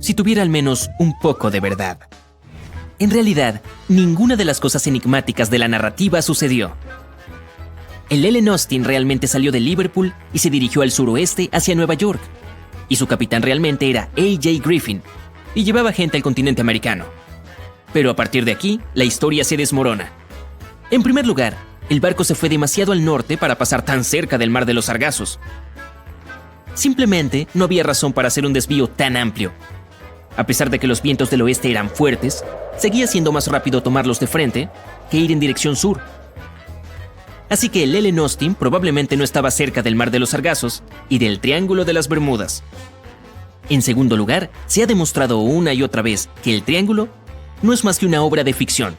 si tuviera al menos un poco de verdad. En realidad, ninguna de las cosas enigmáticas de la narrativa sucedió. El Ellen Austin realmente salió de Liverpool y se dirigió al suroeste hacia Nueva York. Y su capitán realmente era A.J. Griffin y llevaba gente al continente americano. Pero a partir de aquí, la historia se desmorona. En primer lugar, el barco se fue demasiado al norte para pasar tan cerca del Mar de los Sargazos. Simplemente no había razón para hacer un desvío tan amplio. A pesar de que los vientos del oeste eran fuertes, seguía siendo más rápido tomarlos de frente que ir en dirección sur. Así que el Ellen Austin probablemente no estaba cerca del Mar de los Sargazos y del Triángulo de las Bermudas. En segundo lugar, se ha demostrado una y otra vez que el Triángulo no es más que una obra de ficción.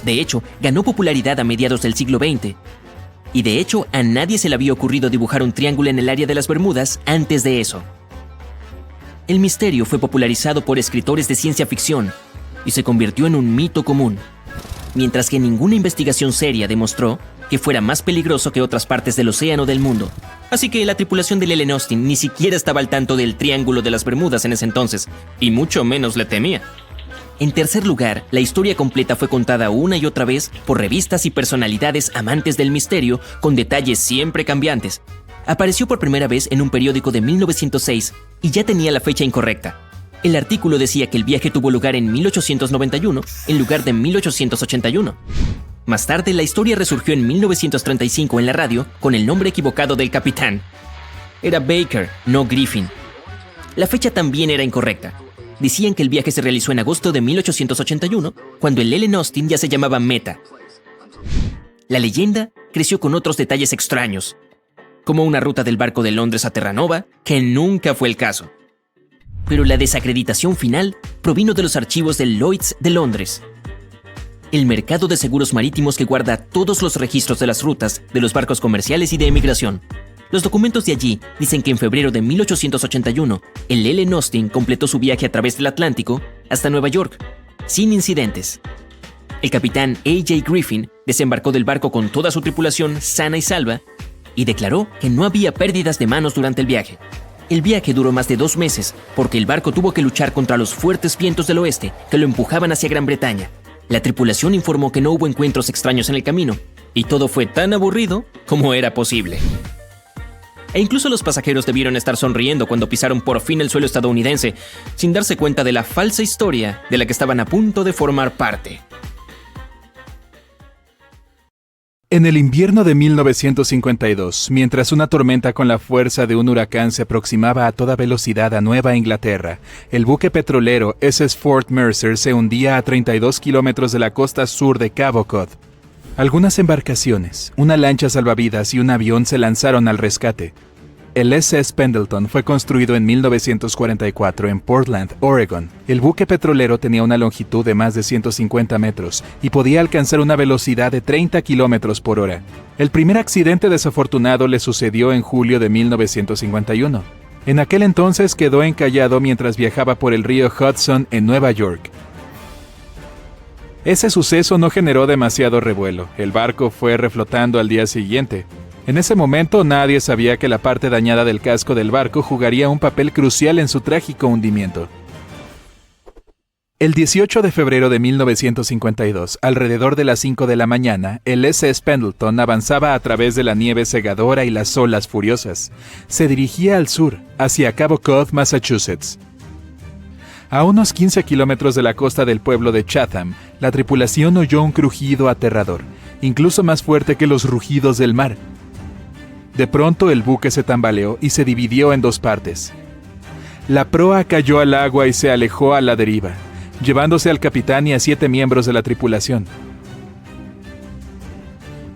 De hecho, ganó popularidad a mediados del siglo XX. Y de hecho, a nadie se le había ocurrido dibujar un triángulo en el área de las Bermudas antes de eso. El misterio fue popularizado por escritores de ciencia ficción y se convirtió en un mito común, mientras que ninguna investigación seria demostró que fuera más peligroso que otras partes del océano del mundo. Así que la tripulación del Ellen Austin ni siquiera estaba al tanto del Triángulo de las Bermudas en ese entonces, y mucho menos le temía. En tercer lugar, la historia completa fue contada una y otra vez por revistas y personalidades amantes del misterio con detalles siempre cambiantes. Apareció por primera vez en un periódico de 1906 y ya tenía la fecha incorrecta. El artículo decía que el viaje tuvo lugar en 1891 en lugar de 1881. Más tarde, la historia resurgió en 1935 en la radio con el nombre equivocado del capitán. Era Baker, no Griffin. La fecha también era incorrecta. Decían que el viaje se realizó en agosto de 1881, cuando el Ellen Austin ya se llamaba Meta. La leyenda creció con otros detalles extraños. como una ruta del barco de Londres a Terranova, que nunca fue el caso. Pero la desacreditación final provino de los archivos del Lloyd's de Londres, el mercado de seguros marítimos que guarda todos los registros de las rutas de los barcos comerciales y de emigración. Los documentos de allí dicen que en febrero de 1881, el Ellen Austin completó su viaje a través del Atlántico hasta Nueva York, sin incidentes. El capitán A.J. Griffin desembarcó del barco con toda su tripulación sana y salva y declaró que no había pérdidas de manos durante el viaje. El viaje duró más de 2 meses porque el barco tuvo que luchar contra los fuertes vientos del oeste que lo empujaban hacia Gran Bretaña. La tripulación informó que no hubo encuentros extraños en el camino, y todo fue tan aburrido como era posible. E incluso los pasajeros debieron estar sonriendo cuando pisaron por fin el suelo estadounidense, sin darse cuenta de la falsa historia de la que estaban a punto de formar parte. En el invierno de 1952, mientras una tormenta con la fuerza de un huracán se aproximaba a toda velocidad a Nueva Inglaterra, el buque petrolero SS Fort Mercer se hundía a 32 kilómetros de la costa sur de Cabo Cod. Algunas embarcaciones, una lancha salvavidas y un avión se lanzaron al rescate. El SS Pendleton fue construido en 1944 en Portland, Oregon. El buque petrolero tenía una longitud de más de 150 metros y podía alcanzar una velocidad de 30 kilómetros por hora. El primer accidente desafortunado le sucedió en julio de 1951. En aquel entonces quedó encallado mientras viajaba por el río Hudson en Nueva York. Ese suceso no generó demasiado revuelo. El barco fue reflotando al día siguiente. En ese momento nadie sabía que la parte dañada del casco del barco jugaría un papel crucial en su trágico hundimiento. El 18 de febrero de 1952, alrededor de las 5 de la mañana, el SS Pendleton avanzaba a través de la nieve cegadora y las olas furiosas. Se dirigía al sur, hacia Cabo Cod, Massachusetts. A unos 15 kilómetros de la costa del pueblo de Chatham, la tripulación oyó un crujido aterrador, incluso más fuerte que los rugidos del mar. De pronto el buque se tambaleó y se dividió en 2 partes. La proa cayó al agua y se alejó a la deriva, llevándose al capitán y a 7 miembros de la tripulación.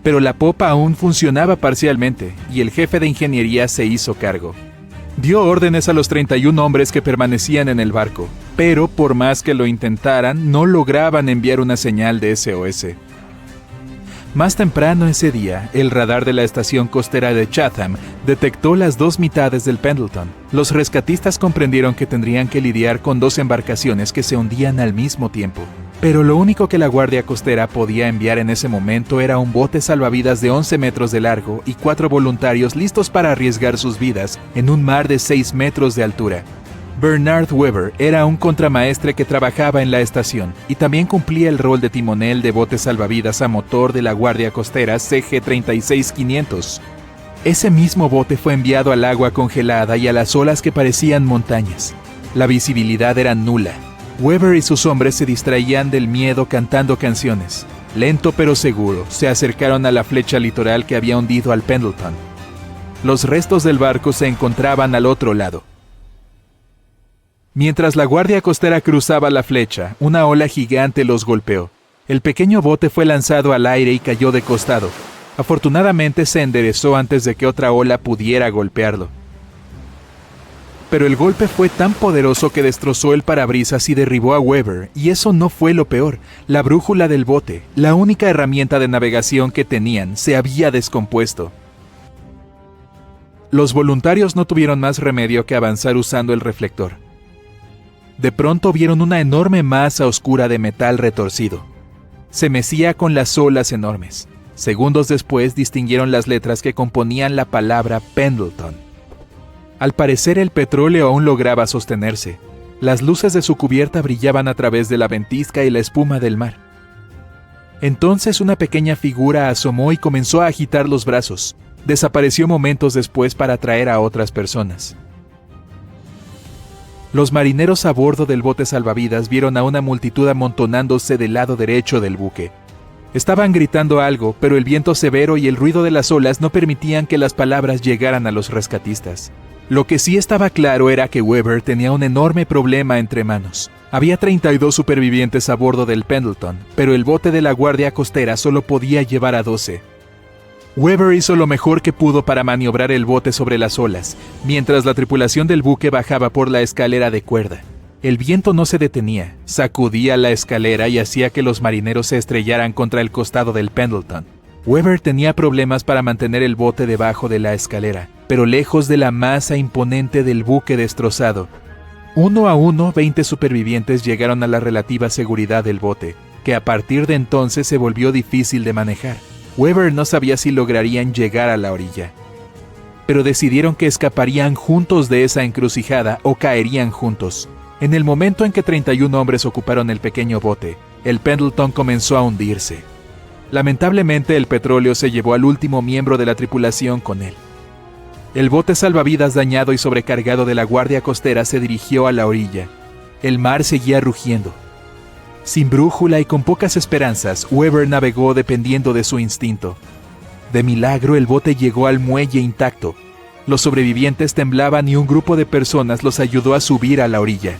Pero la popa aún funcionaba parcialmente y el jefe de ingeniería se hizo cargo. Dio órdenes a los 31 hombres que permanecían en el barco, pero por más que lo intentaran, no lograban enviar una señal de SOS. Más temprano ese día, el radar de la estación costera de Chatham detectó las 2 mitades del Pendleton. Los rescatistas comprendieron que tendrían que lidiar con 2 embarcaciones que se hundían al mismo tiempo. Pero lo único que la Guardia Costera podía enviar en ese momento era un bote salvavidas de 11 metros de largo y 4 voluntarios listos para arriesgar sus vidas en un mar de 6 metros de altura. Bernard Weber era un contramaestre que trabajaba en la estación y también cumplía el rol de timonel de bote salvavidas a motor de la Guardia Costera CG-36500. Ese mismo bote fue enviado al agua congelada y a las olas que parecían montañas. La visibilidad era nula. Weber y sus hombres se distraían del miedo cantando canciones. Lento pero seguro, se acercaron a la flecha litoral que había hundido al Pendleton. Los restos del barco se encontraban al otro lado. Mientras la Guardia Costera cruzaba la flecha, una ola gigante los golpeó. El pequeño bote fue lanzado al aire y cayó de costado. Afortunadamente se enderezó antes de que otra ola pudiera golpearlo. Pero el golpe fue tan poderoso que destrozó el parabrisas y derribó a Weber, y eso no fue lo peor. La brújula del bote, la única herramienta de navegación que tenían, se había descompuesto. Los voluntarios no tuvieron más remedio que avanzar usando el reflector. De pronto vieron una enorme masa oscura de metal retorcido. Se mecía con las olas enormes. Segundos después distinguieron las letras que componían la palabra Pendleton. Al parecer el petróleo aún lograba sostenerse. Las luces de su cubierta brillaban a través de la ventisca y la espuma del mar. Entonces una pequeña figura asomó y comenzó a agitar los brazos. Desapareció momentos después para atraer a otras personas. Los marineros a bordo del bote salvavidas vieron a una multitud amontonándose del lado derecho del buque. Estaban gritando algo, pero el viento severo y el ruido de las olas no permitían que las palabras llegaran a los rescatistas. Lo que sí estaba claro era que Weber tenía un enorme problema entre manos. Había 32 supervivientes a bordo del Pendleton, pero el bote de la Guardia Costera solo podía llevar a 12. Weber hizo lo mejor que pudo para maniobrar el bote sobre las olas, mientras la tripulación del buque bajaba por la escalera de cuerda. El viento no se detenía, sacudía la escalera y hacía que los marineros se estrellaran contra el costado del Pendleton. Weber tenía problemas para mantener el bote debajo de la escalera, pero lejos de la masa imponente del buque destrozado. Uno a uno, 20 supervivientes llegaron a la relativa seguridad del bote, que a partir de entonces se volvió difícil de manejar. Weber no sabía si lograrían llegar a la orilla, pero decidieron que escaparían juntos de esa encrucijada o caerían juntos. En el momento en que 31 hombres ocuparon el pequeño bote, el Pendleton comenzó a hundirse. Lamentablemente, el petróleo se llevó al último miembro de la tripulación con él. El bote salvavidas dañado y sobrecargado de la guardia costera se dirigió a la orilla. El mar seguía rugiendo. Sin brújula y con pocas esperanzas, Weber navegó dependiendo de su instinto. De milagro, el bote llegó al muelle intacto. Los sobrevivientes temblaban y un grupo de personas los ayudó a subir a la orilla.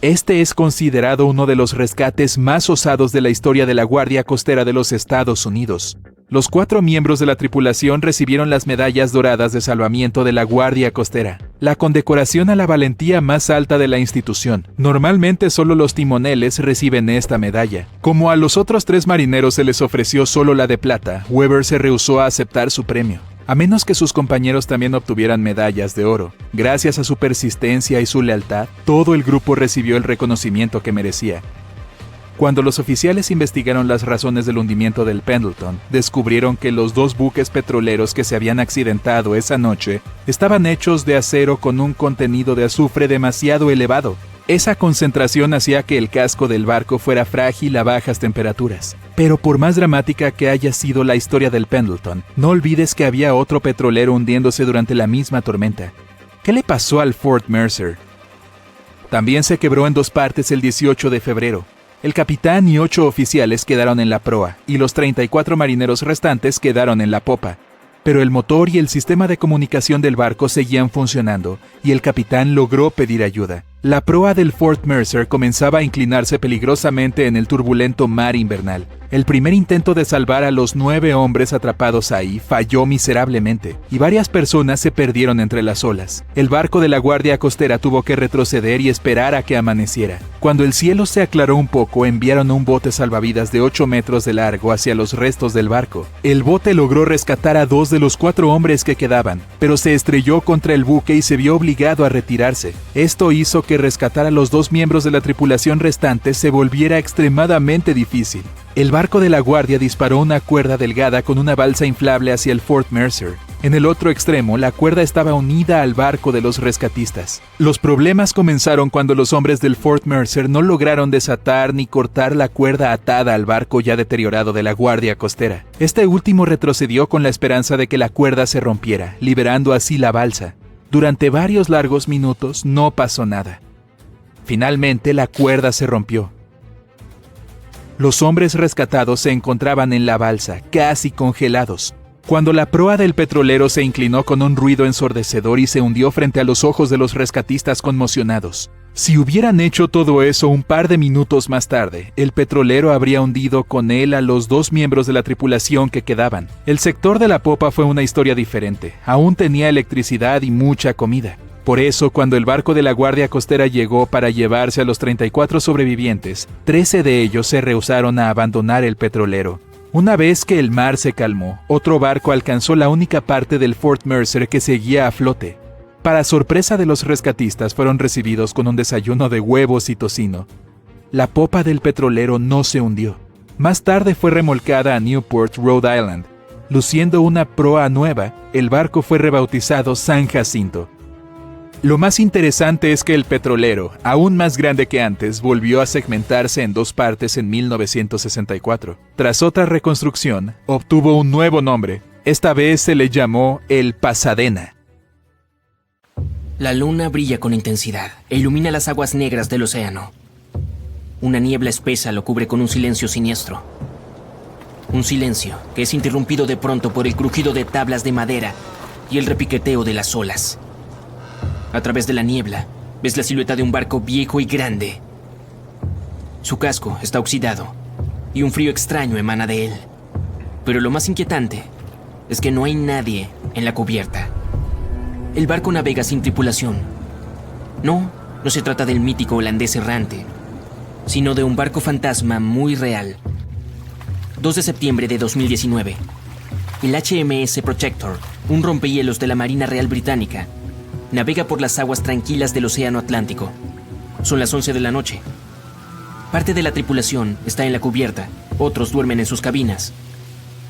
Este es considerado uno de los rescates más osados de la historia de la Guardia Costera de los Estados Unidos. Los 4 miembros de la tripulación recibieron las medallas doradas de salvamiento de la Guardia Costera, la condecoración a la valentía más alta de la institución. Normalmente solo los timoneles reciben esta medalla. Como a los otros 3 marineros se les ofreció solo la de plata, Weber se rehusó a aceptar su premio, a menos que sus compañeros también obtuvieran medallas de oro. Gracias a su persistencia y su lealtad, todo el grupo recibió el reconocimiento que merecía. Cuando los oficiales investigaron las razones del hundimiento del Pendleton, descubrieron que los 2 buques petroleros que se habían accidentado esa noche estaban hechos de acero con un contenido de azufre demasiado elevado. Esa concentración hacía que el casco del barco fuera frágil a bajas temperaturas. Pero por más dramática que haya sido la historia del Pendleton, no olvides que había otro petrolero hundiéndose durante la misma tormenta. ¿Qué le pasó al Fort Mercer? También se quebró en 2 partes el 18 de febrero. El capitán y 8 oficiales quedaron en la proa, y los 34 marineros restantes quedaron en la popa. Pero el motor y el sistema de comunicación del barco seguían funcionando, y el capitán logró pedir ayuda. La proa del Fort Mercer comenzaba a inclinarse peligrosamente en el turbulento mar invernal. El primer intento de salvar a los 9 hombres atrapados ahí falló miserablemente, y varias personas se perdieron entre las olas. El barco de la Guardia Costera tuvo que retroceder y esperar a que amaneciera. Cuando el cielo se aclaró un poco, enviaron un bote salvavidas de 8 metros de largo hacia los restos del barco. El bote logró rescatar a 2 de los 4 hombres que quedaban, pero se estrelló contra el buque y se vio obligado a retirarse. Esto hizo que rescatar a los 2 miembros de la tripulación restantes se volviera extremadamente difícil. El barco de la guardia disparó una cuerda delgada con una balsa inflable hacia el Fort Mercer. En el otro extremo, la cuerda estaba unida al barco de los rescatistas. Los problemas comenzaron cuando los hombres del Fort Mercer no lograron desatar ni cortar la cuerda atada al barco ya deteriorado de la Guardia Costera. Este último retrocedió con la esperanza de que la cuerda se rompiera, liberando así la balsa. Durante varios largos minutos no pasó nada. Finalmente, la cuerda se rompió. Los hombres rescatados se encontraban en la balsa, casi congelados, cuando la proa del petrolero se inclinó con un ruido ensordecedor y se hundió frente a los ojos de los rescatistas conmocionados. Si hubieran hecho todo eso un par de minutos más tarde, el petrolero habría hundido con él a los 2 miembros de la tripulación que quedaban. El sector de la popa fue una historia diferente. Aún tenía electricidad y mucha comida. Por eso, cuando el barco de la Guardia Costera llegó para llevarse a los 34 sobrevivientes, 13 de ellos se rehusaron a abandonar el petrolero. Una vez que el mar se calmó, otro barco alcanzó la única parte del Fort Mercer que seguía a flote. Para sorpresa de los rescatistas, fueron recibidos con un desayuno de huevos y tocino. La popa del petrolero no se hundió. Más tarde fue remolcada a Newport, Rhode Island. Luciendo una proa nueva, el barco fue rebautizado San Jacinto. Lo más interesante es que el petrolero, aún más grande que antes, volvió a segmentarse en 2 partes en 1964. Tras otra reconstrucción, obtuvo un nuevo nombre. Esta vez se le llamó el Pasadena. La luna brilla con intensidad e ilumina las aguas negras del océano. Una niebla espesa lo cubre con un silencio siniestro. Un silencio que es interrumpido de pronto por el crujido de tablas de madera y el repiqueteo de las olas. A través de la niebla, ves la silueta de un barco viejo y grande. Su casco está oxidado y un frío extraño emana de él. Pero lo más inquietante es que no hay nadie en la cubierta. El barco navega sin tripulación. No se trata del mítico holandés errante, sino de un barco fantasma muy real. 2 de septiembre de 2019. El HMS Protector, un rompehielos de la Marina Real Británica, navega por las aguas tranquilas del Océano Atlántico. Son las 11 de la noche. Parte de la tripulación está en la cubierta, otros duermen en sus cabinas.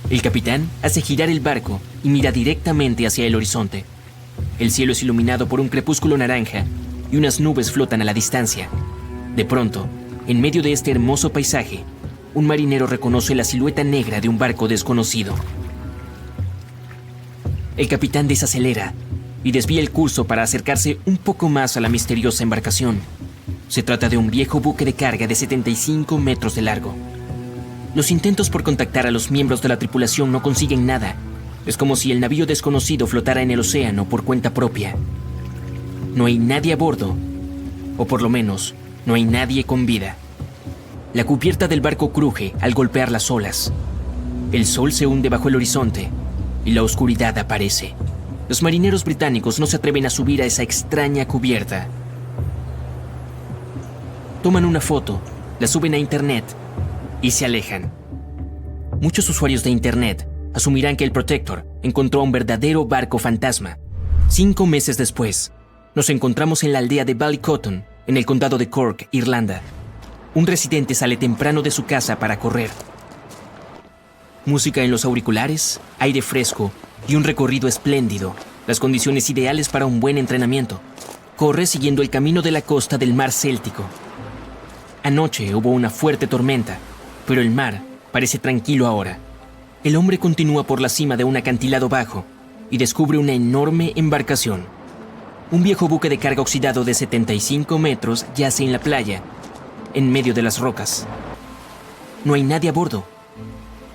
El capitán hace girar el barco y mira directamente hacia el horizonte. El cielo es iluminado por un crepúsculo naranja y unas nubes flotan a la distancia. De pronto, en medio de este hermoso paisaje, un marinero reconoce la silueta negra de un barco desconocido. El capitán desacelera y desvía el curso para acercarse un poco más a la misteriosa embarcación. Se trata de un viejo buque de carga de 75 metros de largo. Los intentos por contactar a los miembros de la tripulación no consiguen nada. Es como si el navío desconocido flotara en el océano por cuenta propia. No hay nadie a bordo, o por lo menos, no hay nadie con vida. La cubierta del barco cruje al golpear las olas. El sol se hunde bajo el horizonte y la oscuridad aparece. Los marineros británicos no se atreven a subir a esa extraña cubierta. Toman una foto, la suben a internet y se alejan. Muchos usuarios de internet asumirán que el Protector encontró un verdadero barco fantasma. 5 meses después, nos encontramos en la aldea de Ballycotton, en el condado de Cork, Irlanda. Un residente sale temprano de su casa para correr. Música en los auriculares, aire fresco y un recorrido espléndido, las condiciones ideales para un buen entrenamiento. Corre siguiendo el camino de la costa del mar Céltico. Anoche hubo una fuerte tormenta, pero el mar parece tranquilo ahora. El hombre continúa por la cima de un acantilado bajo y descubre una enorme embarcación. Un viejo buque de carga oxidado de 75 metros yace en la playa, en medio de las rocas. No hay nadie a bordo.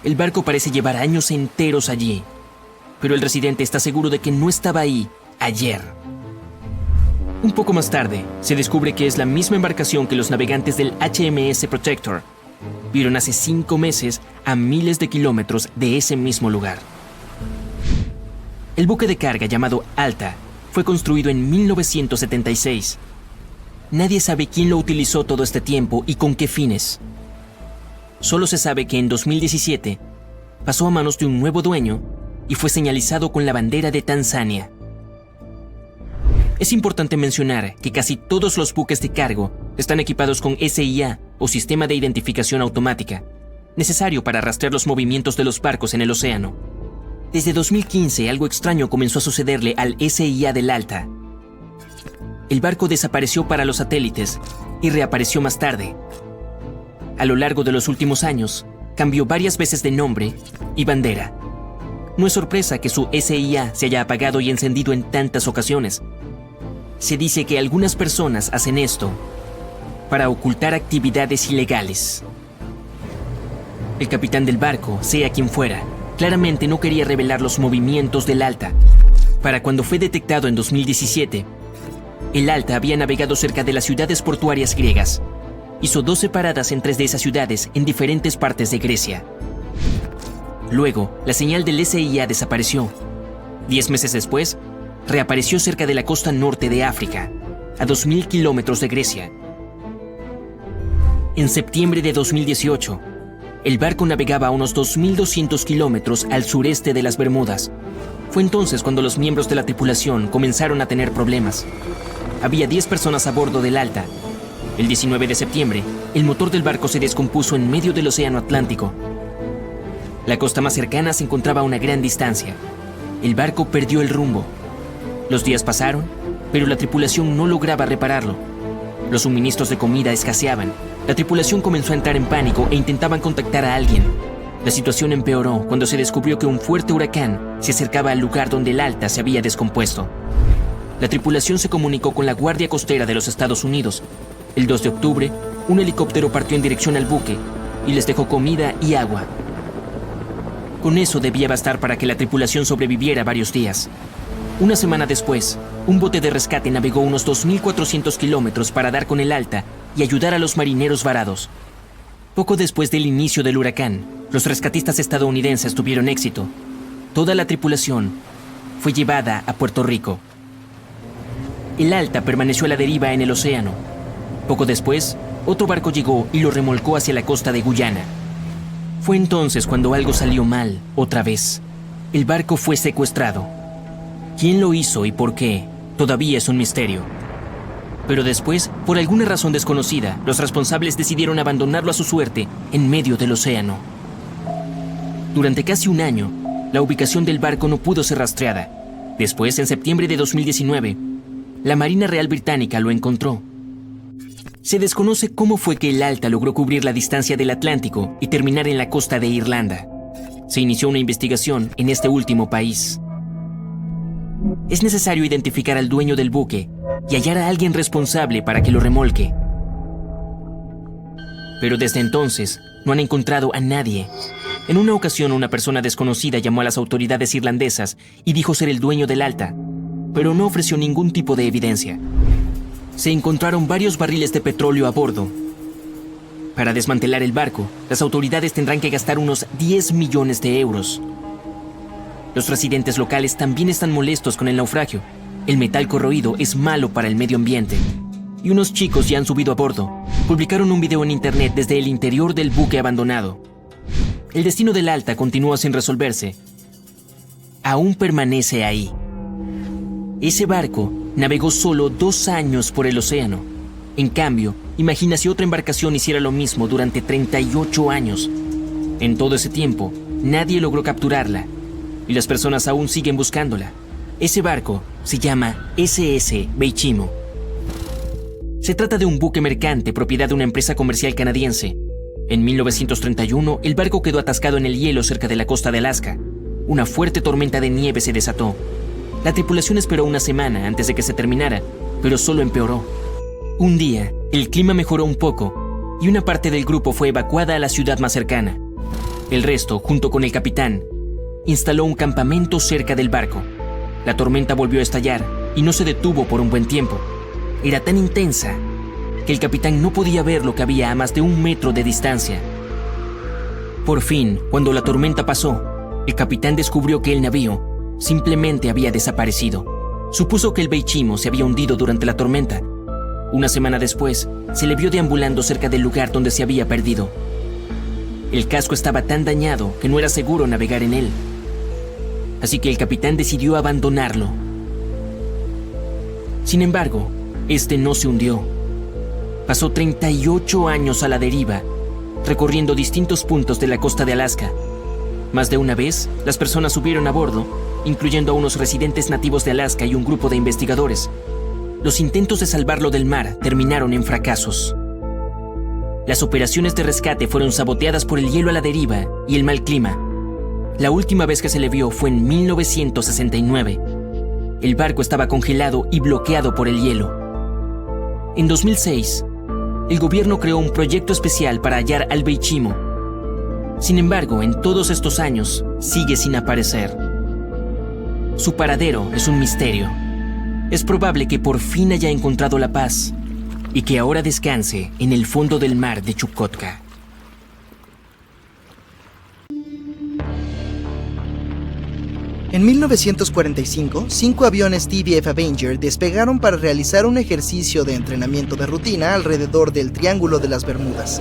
El barco parece llevar años enteros allí, pero el residente está seguro de que no estaba ahí ayer. Un poco más tarde, se descubre que es la misma embarcación que los navegantes del HMS Protector vieron hace 5 meses a miles de kilómetros de ese mismo lugar. El buque de carga llamado Alta fue construido en 1976. Nadie sabe quién lo utilizó todo este tiempo y con qué fines. Solo se sabe que en 2017 pasó a manos de un nuevo dueño y fue señalizado con la bandera de Tanzania. Es importante mencionar que casi todos los buques de cargo están equipados con SIA o Sistema de Identificación Automática, necesario para rastrear los movimientos de los barcos en el océano. Desde 2015 algo extraño comenzó a sucederle al SIA del Alta. El barco desapareció para los satélites y reapareció más tarde. A lo largo de los últimos años, cambió varias veces de nombre y bandera. No es sorpresa que su SIA se haya apagado y encendido en tantas ocasiones. Se dice que algunas personas hacen esto para ocultar actividades ilegales. El capitán del barco, sea quien fuera, claramente no quería revelar los movimientos del Alta. Para cuando fue detectado en 2017, el Alta había navegado cerca de las ciudades portuarias griegas. Hizo 12 paradas en 3 de esas ciudades en diferentes partes de Grecia. Luego, la señal del SIA desapareció. 10 meses después, reapareció cerca de la costa norte de África, a 2.000 kilómetros de Grecia. En septiembre de 2018, el barco navegaba a unos 2.200 kilómetros al sureste de las Bermudas. Fue entonces cuando los miembros de la tripulación comenzaron a tener problemas. Había 10 personas a bordo del Alta. El 19 de septiembre, el motor del barco se descompuso en medio del Océano Atlántico. La costa más cercana se encontraba a una gran distancia. El barco perdió el rumbo. Los días pasaron, pero la tripulación no lograba repararlo. Los suministros de comida escaseaban. La tripulación comenzó a entrar en pánico e intentaban contactar a alguien. La situación empeoró cuando se descubrió que un fuerte huracán se acercaba al lugar donde el Alta se había descompuesto. La tripulación se comunicó con la Guardia Costera de los Estados Unidos. El 2 de octubre, un helicóptero partió en dirección al buque y les dejó comida y agua. Con eso debía bastar para que la tripulación sobreviviera varios días. Una semana después, un bote de rescate navegó unos 2.400 kilómetros para dar con el Alta y ayudar a los marineros varados. Poco después del inicio del huracán, los rescatistas estadounidenses tuvieron éxito. toda la tripulación fue llevada a Puerto Rico. El Alta permaneció a la deriva en el océano. Poco después, otro barco llegó y lo remolcó hacia la costa de Guyana. Fue entonces cuando algo salió mal, otra vez. El barco fue secuestrado. ¿Quién lo hizo y por qué? Todavía es un misterio. Pero después, por alguna razón desconocida, los responsables decidieron abandonarlo a su suerte en medio del océano. Durante casi un año, la ubicación del barco no pudo ser rastreada. Después, en septiembre de 2019, la Marina Real Británica lo encontró. Se desconoce cómo fue que el Alta logró cubrir la distancia del Atlántico y terminar en la costa de Irlanda. Se inició una investigación en este último país. Es necesario identificar al dueño del buque y hallar a alguien responsable para que lo remolque. Pero desde entonces no han encontrado a nadie. En una ocasión, una persona desconocida llamó a las autoridades irlandesas y dijo ser el dueño del Alta, pero no ofreció ningún tipo de evidencia. Se encontraron varios barriles de petróleo a bordo. Para desmantelar el barco, las autoridades tendrán que gastar unos 10 millones de euros. Los residentes locales también están molestos con el naufragio. El metal corroído es malo para el medio ambiente. Y unos chicos ya han subido a bordo. Publicaron un video en internet desde el interior del buque abandonado. El destino del Alta continúa sin resolverse. Aún permanece ahí. Ese barco navegó solo 2 años por el océano. En cambio, imagina si otra embarcación hiciera lo mismo durante 38 años. En todo ese tiempo, nadie logró capturarla. Y las personas aún siguen buscándola. Ese barco se llama SS Beichimo. Se trata de un buque mercante propiedad de una empresa comercial canadiense. En 1931, el barco quedó atascado en el hielo cerca de la costa de Alaska. Una fuerte tormenta de nieve se desató. La tripulación esperó una semana antes de que se terminara, pero solo empeoró. Un día, el clima mejoró un poco y una parte del grupo fue evacuada a la ciudad más cercana. El resto, junto con el capitán, instaló un campamento cerca del barco. La tormenta volvió a estallar y no se detuvo por un buen tiempo. Era tan intensa que el capitán no podía ver lo que había a más de 1 metro de distancia. Por fin, cuando la tormenta pasó, el capitán descubrió que el navío simplemente había desaparecido. Supuso que el Beichimo se había hundido durante la tormenta. Una semana después, se le vio deambulando cerca del lugar donde se había perdido. El casco estaba tan dañado que no era seguro navegar en él. Así que el capitán decidió abandonarlo. Sin embargo, este no se hundió. Pasó 38 años a la deriva, recorriendo distintos puntos de la costa de Alaska. Más de una vez, las personas subieron a bordo, incluyendo a unos residentes nativos de Alaska y un grupo de investigadores. Los intentos de salvarlo del mar terminaron en fracasos. Las operaciones de rescate fueron saboteadas por el hielo a la deriva y el mal clima. La última vez que se le vio fue en 1969. El barco estaba congelado y bloqueado por el hielo. En 2006, el gobierno creó un proyecto especial para hallar al Beichimo. Sin embargo, en todos estos años, sigue sin aparecer. Su paradero es un misterio. Es probable que por fin haya encontrado la paz y que ahora descanse en el fondo del mar de Chukotka. En 1945, 5 aviones TBF Avenger despegaron para realizar un ejercicio de entrenamiento de rutina alrededor del Triángulo de las Bermudas.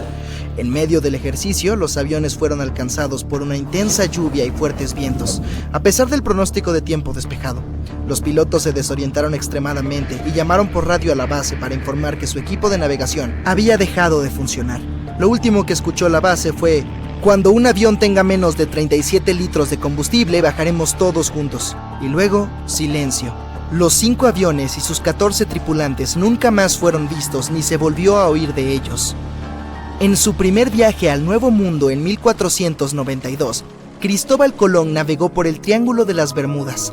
En medio del ejercicio, los aviones fueron alcanzados por una intensa lluvia y fuertes vientos, a pesar del pronóstico de tiempo despejado. Los pilotos se desorientaron extremadamente y llamaron por radio a la base para informar que su equipo de navegación había dejado de funcionar. Lo último que escuchó la base fue: "Cuando un avión tenga menos de 37 litros de combustible, bajaremos todos juntos". Y luego, silencio. Los 5 aviones y sus 14 tripulantes nunca más fueron vistos ni se volvió a oír de ellos. En su primer viaje al Nuevo Mundo en 1492, Cristóbal Colón navegó por el Triángulo de las Bermudas.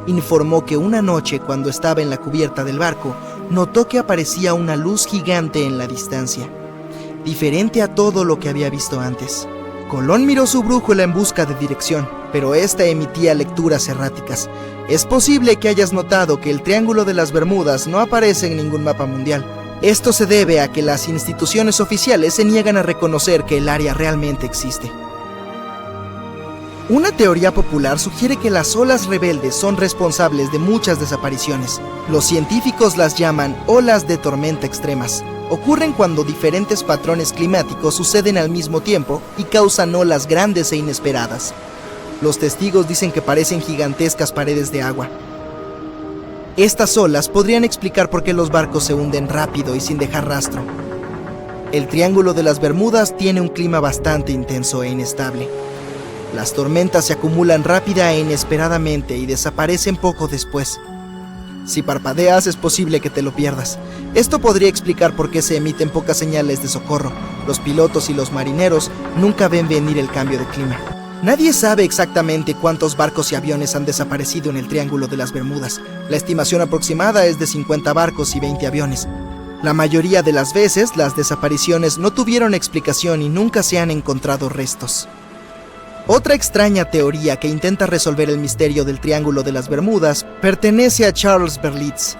Informó que una noche, cuando estaba en la cubierta del barco, notó que aparecía una luz gigante en la distancia, diferente a todo lo que había visto antes. Colón miró su brújula en busca de dirección, pero esta emitía lecturas erráticas. Es posible que hayas notado que el Triángulo de las Bermudas no aparece en ningún mapa mundial. Esto se debe a que las instituciones oficiales se niegan a reconocer que el área realmente existe. Una teoría popular sugiere que las olas rebeldes son responsables de muchas desapariciones. Los científicos las llaman olas de tormenta extremas. Ocurren cuando diferentes patrones climáticos suceden al mismo tiempo y causan olas grandes e inesperadas. Los testigos dicen que parecen gigantescas paredes de agua. Estas olas podrían explicar por qué los barcos se hunden rápido y sin dejar rastro. El Triángulo de las Bermudas tiene un clima bastante intenso e inestable. Las tormentas se acumulan rápida e inesperadamente y desaparecen poco después. Si parpadeas es posible que te lo pierdas. Esto podría explicar por qué se emiten pocas señales de socorro. Los pilotos y los marineros nunca ven venir el cambio de clima. Nadie sabe exactamente cuántos barcos y aviones han desaparecido en el Triángulo de las Bermudas. La estimación aproximada es de 50 barcos y 20 aviones. La mayoría de las veces, las desapariciones no tuvieron explicación y nunca se han encontrado restos. Otra extraña teoría que intenta resolver el misterio del Triángulo de las Bermudas pertenece a Charles Berlitz.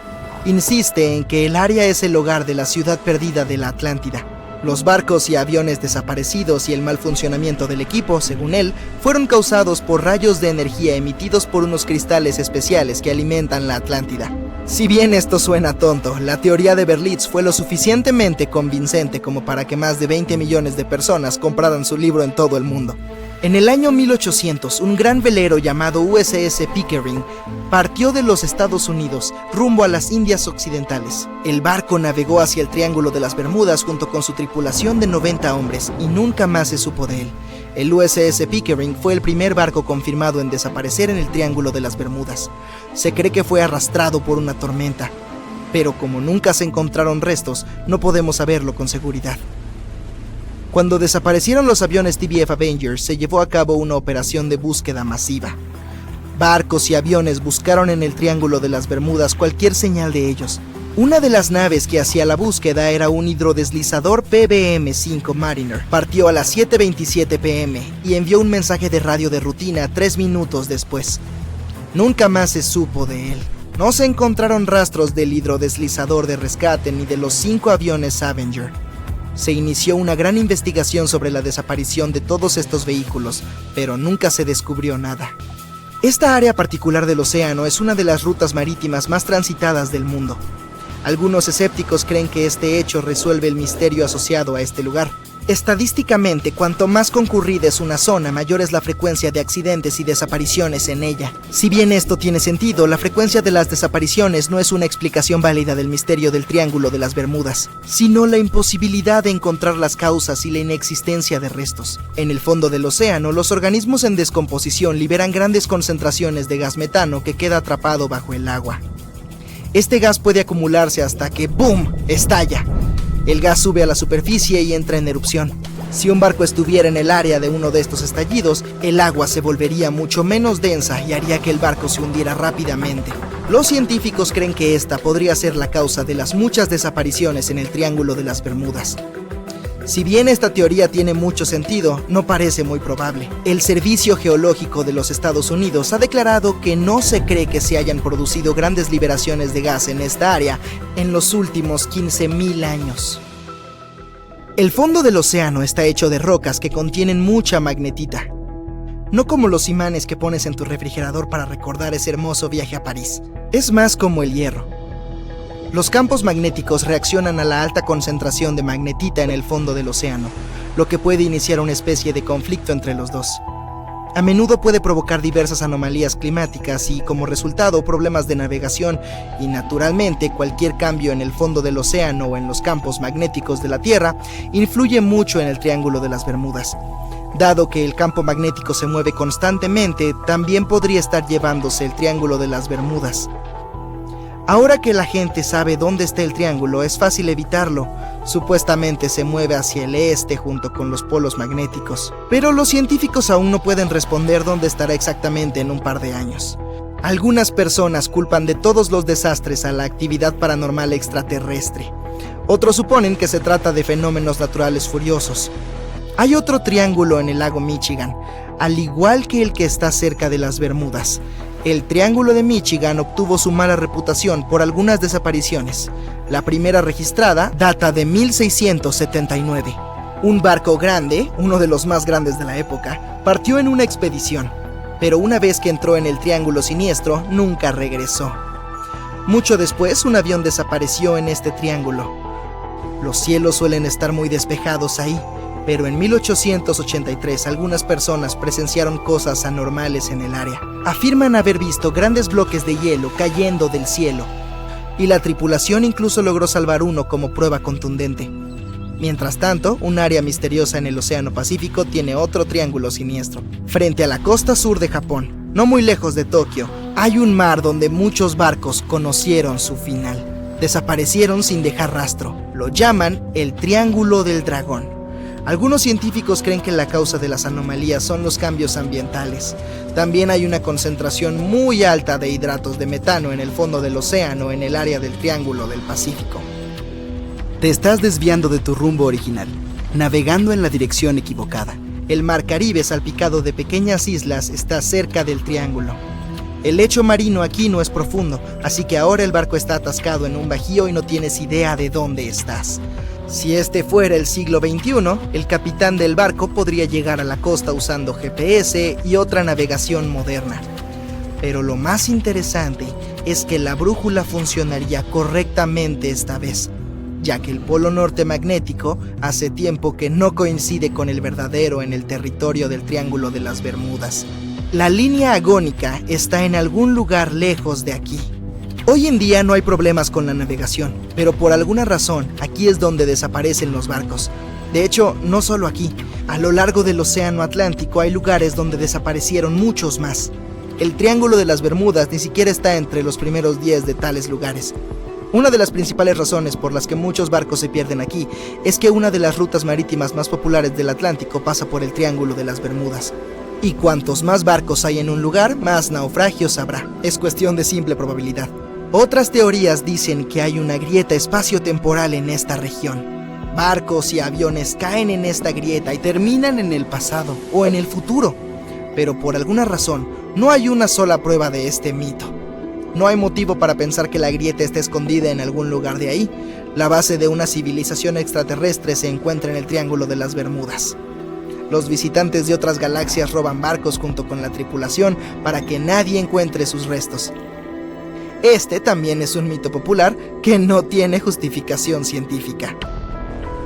Insiste en que el área es el hogar de la ciudad perdida de la Atlántida. Los barcos y aviones desaparecidos y el mal funcionamiento del equipo, según él, fueron causados por rayos de energía emitidos por unos cristales especiales que alimentan la Atlántida. Si bien esto suena tonto, la teoría de Berlitz fue lo suficientemente convincente como para que más de 20 millones de personas compraran su libro en todo el mundo. En el año 1800, un gran velero llamado USS Pickering partió de los Estados Unidos rumbo a las Indias Occidentales. El barco navegó hacia el Triángulo de las Bermudas junto con su tripulación de 90 hombres y nunca más se supo de él. El USS Pickering fue el primer barco confirmado en desaparecer en el Triángulo de las Bermudas. Se cree que fue arrastrado por una tormenta, pero como nunca se encontraron restos, no podemos saberlo con seguridad. Cuando desaparecieron los aviones TBF Avenger, se llevó a cabo una operación de búsqueda masiva. Barcos y aviones buscaron en el Triángulo de las Bermudas cualquier señal de ellos. Una de las naves que hacía la búsqueda era un hidrodeslizador PBM-5 Mariner. Partió a las 7:27 p.m. y envió un mensaje de radio de rutina 3 minutos después. Nunca más se supo de él. No se encontraron rastros del hidrodeslizador de rescate ni de los 5 aviones Avenger. Se inició una gran investigación sobre la desaparición de todos estos vehículos, pero nunca se descubrió nada. Esta área particular del océano es una de las rutas marítimas más transitadas del mundo. Algunos escépticos creen que este hecho resuelve el misterio asociado a este lugar. Estadísticamente, cuanto más concurrida es una zona, mayor es la frecuencia de accidentes y desapariciones en ella. Si bien esto tiene sentido, la frecuencia de las desapariciones no es una explicación válida del misterio del Triángulo de las Bermudas, sino la imposibilidad de encontrar las causas y la inexistencia de restos. En el fondo del océano, los organismos en descomposición liberan grandes concentraciones de gas metano que queda atrapado bajo el agua. Este gas puede acumularse hasta que ¡boom!, estalla. El gas sube a la superficie y entra en erupción. Si un barco estuviera en el área de uno de estos estallidos, el agua se volvería mucho menos densa y haría que el barco se hundiera rápidamente. Los científicos creen que esta podría ser la causa de las muchas desapariciones en el Triángulo de las Bermudas. Si bien esta teoría tiene mucho sentido, no parece muy probable. El Servicio Geológico de los Estados Unidos ha declarado que no se cree que se hayan producido grandes liberaciones de gas en esta área en los últimos 15.000 años. El fondo del océano está hecho de rocas que contienen mucha magnetita. No como los imanes que pones en tu refrigerador para recordar ese hermoso viaje a París. Es más como el hierro. Los campos magnéticos reaccionan a la alta concentración de magnetita en el fondo del océano, lo que puede iniciar una especie de conflicto entre los dos. A menudo puede provocar diversas anomalías climáticas y, como resultado, problemas de navegación y, naturalmente, cualquier cambio en el fondo del océano o en los campos magnéticos de la Tierra influye mucho en el Triángulo de las Bermudas. Dado que el campo magnético se mueve constantemente, también podría estar llevándose el Triángulo de las Bermudas. Ahora que la gente sabe dónde está el triángulo, es fácil evitarlo. Supuestamente se mueve hacia el este junto con los polos magnéticos. Pero los científicos aún no pueden responder dónde estará exactamente en un par de años. Algunas personas culpan de todos los desastres a la actividad paranormal extraterrestre. Otros suponen que se trata de fenómenos naturales furiosos. Hay otro triángulo en el lago Michigan, al igual que el que está cerca de las Bermudas. El Triángulo de Michigan obtuvo su mala reputación por algunas desapariciones. La primera registrada data de 1679. Un barco grande, uno de los más grandes de la época, partió en una expedición, pero una vez que entró en el Triángulo Siniestro, nunca regresó. Mucho después, un avión desapareció en este triángulo. Los cielos suelen estar muy despejados ahí, pero en 1883 algunas personas presenciaron cosas anormales en el área. Afirman haber visto grandes bloques de hielo cayendo del cielo, y la tripulación incluso logró salvar uno como prueba contundente. Mientras tanto, un área misteriosa en el Océano Pacífico tiene otro triángulo siniestro. Frente a la costa sur de Japón, no muy lejos de Tokio, hay un mar donde muchos barcos conocieron su final. Desaparecieron sin dejar rastro. Lo llaman el Triángulo del Dragón. Algunos científicos creen que la causa de las anomalías son los cambios ambientales. También hay una concentración muy alta de hidratos de metano en el fondo del océano en el área del Triángulo del Pacífico. Te estás desviando de tu rumbo original, navegando en la dirección equivocada. El mar Caribe, salpicado de pequeñas islas, está cerca del triángulo. El lecho marino aquí no es profundo, así que ahora el barco está atascado en un bajío y no tienes idea de dónde estás. Si este fuera el siglo XXI, el capitán del barco podría llegar a la costa usando GPS y otra navegación moderna. Pero lo más interesante es que la brújula funcionaría correctamente esta vez, ya que el polo norte magnético hace tiempo que no coincide con el verdadero en el territorio del Triángulo de las Bermudas. La línea agónica está en algún lugar lejos de aquí. Hoy en día no hay problemas con la navegación, pero por alguna razón aquí es donde desaparecen los barcos. De hecho, no solo aquí, a lo largo del Océano Atlántico hay lugares donde desaparecieron muchos más. El Triángulo de las Bermudas ni siquiera está entre los primeros 10 de tales lugares. Una de las principales razones por las que muchos barcos se pierden aquí es que una de las rutas marítimas más populares del Atlántico pasa por el Triángulo de las Bermudas. Y cuantos más barcos hay en un lugar, más naufragios habrá. Es cuestión de simple probabilidad. Otras teorías dicen que hay una grieta espaciotemporal en esta región. Barcos y aviones caen en esta grieta y terminan en el pasado o en el futuro. Pero por alguna razón, no hay una sola prueba de este mito. No hay motivo para pensar que la grieta esté escondida en algún lugar de ahí. La base de una civilización extraterrestre se encuentra en el Triángulo de las Bermudas. Los visitantes de otras galaxias roban barcos junto con la tripulación para que nadie encuentre sus restos. Este también es un mito popular que no tiene justificación científica.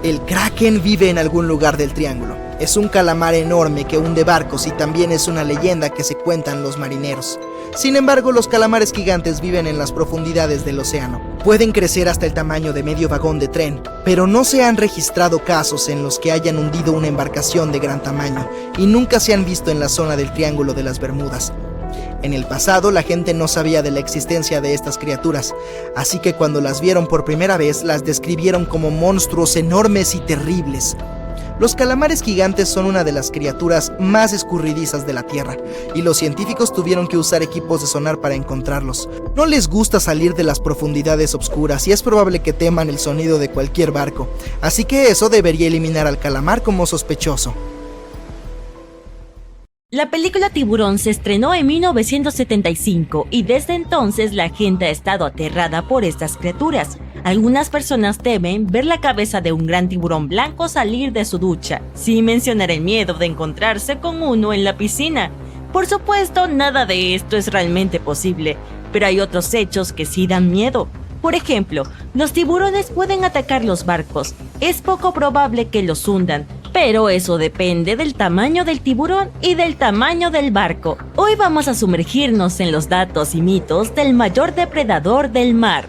El Kraken vive en algún lugar del triángulo. Es un calamar enorme que hunde barcos y también es una leyenda que se cuentan los marineros. Sin embargo, los calamares gigantes viven en las profundidades del océano. Pueden crecer hasta el tamaño de medio vagón de tren, pero no se han registrado casos en los que hayan hundido una embarcación de gran tamaño y nunca se han visto en la zona del Triángulo de las Bermudas. En el pasado, la gente no sabía de la existencia de estas criaturas, así que cuando las vieron por primera vez, las describieron como monstruos enormes y terribles. Los calamares gigantes son una de las criaturas más escurridizas de la Tierra, y los científicos tuvieron que usar equipos de sonar para encontrarlos. No les gusta salir de las profundidades oscuras y es probable que teman el sonido de cualquier barco, así que eso debería eliminar al calamar como sospechoso. La película Tiburón se estrenó en 1975 y desde entonces la gente ha estado aterrada por estas criaturas. Algunas personas temen ver la cabeza de un gran tiburón blanco salir de su ducha, sin mencionar el miedo de encontrarse con uno en la piscina. Por supuesto, nada de esto es realmente posible, pero hay otros hechos que sí dan miedo. Por ejemplo, los tiburones pueden atacar los barcos. Es poco probable que los hundan, pero eso depende del tamaño del tiburón y del tamaño del barco. Hoy vamos a sumergirnos en los datos y mitos del mayor depredador del mar.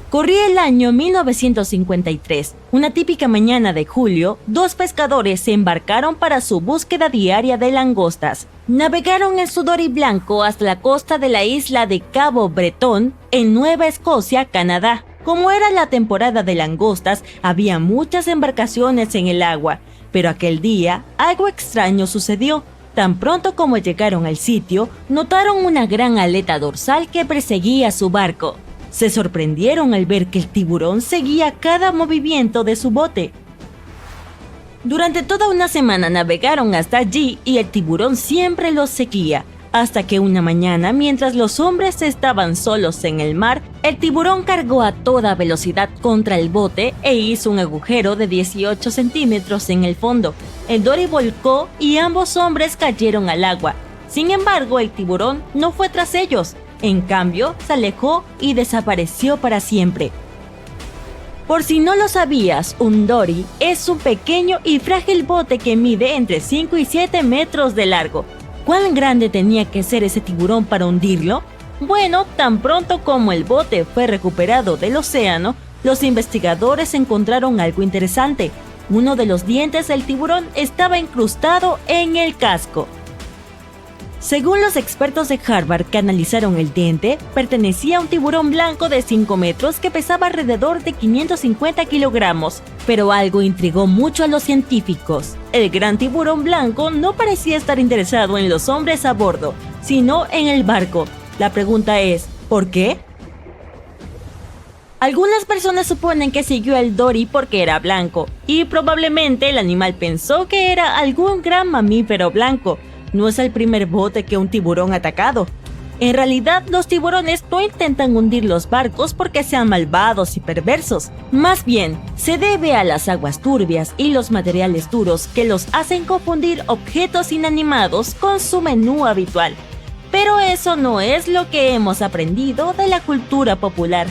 Corría el año 1953. Una típica mañana de julio, dos pescadores se embarcaron para su búsqueda diaria de langostas. Navegaron en su dory blanco hasta la costa de la isla de Cabo Bretón, en Nueva Escocia, Canadá. Como era la temporada de langostas, había muchas embarcaciones en el agua, pero aquel día algo extraño sucedió. Tan pronto como llegaron al sitio, notaron una gran aleta dorsal que perseguía su barco. Se sorprendieron al ver que el tiburón seguía cada movimiento de su bote. Durante toda una semana navegaron hasta allí y el tiburón siempre los seguía. Hasta que una mañana, mientras los hombres estaban solos en el mar, el tiburón cargó a toda velocidad contra el bote e hizo un agujero de 18 centímetros en el fondo. El dory volcó y ambos hombres cayeron al agua. Sin embargo, el tiburón no fue tras ellos. En cambio, se alejó y desapareció para siempre. Por si no lo sabías, un dory es un pequeño y frágil bote que mide entre 5 y 7 metros de largo. ¿Cuán grande tenía que ser ese tiburón para hundirlo? Bueno, tan pronto como el bote fue recuperado del océano, los investigadores encontraron algo interesante. Uno de los dientes del tiburón estaba incrustado en el casco. Según los expertos de Harvard que analizaron el diente, pertenecía a un tiburón blanco de 5 metros que pesaba alrededor de 550 kilogramos. Pero algo intrigó mucho a los científicos. El gran tiburón blanco no parecía estar interesado en los hombres a bordo, sino en el barco. La pregunta es, ¿por qué? Algunas personas suponen que siguió el dory porque era blanco, y probablemente el animal pensó que era algún gran mamífero blanco. No es el primer bote que un tiburón ha atacado. En realidad, los tiburones no intentan hundir los barcos porque sean malvados y perversos. Más bien, se debe a las aguas turbias y los materiales duros que los hacen confundir objetos inanimados con su menú habitual. Pero eso no es lo que hemos aprendido de la cultura popular.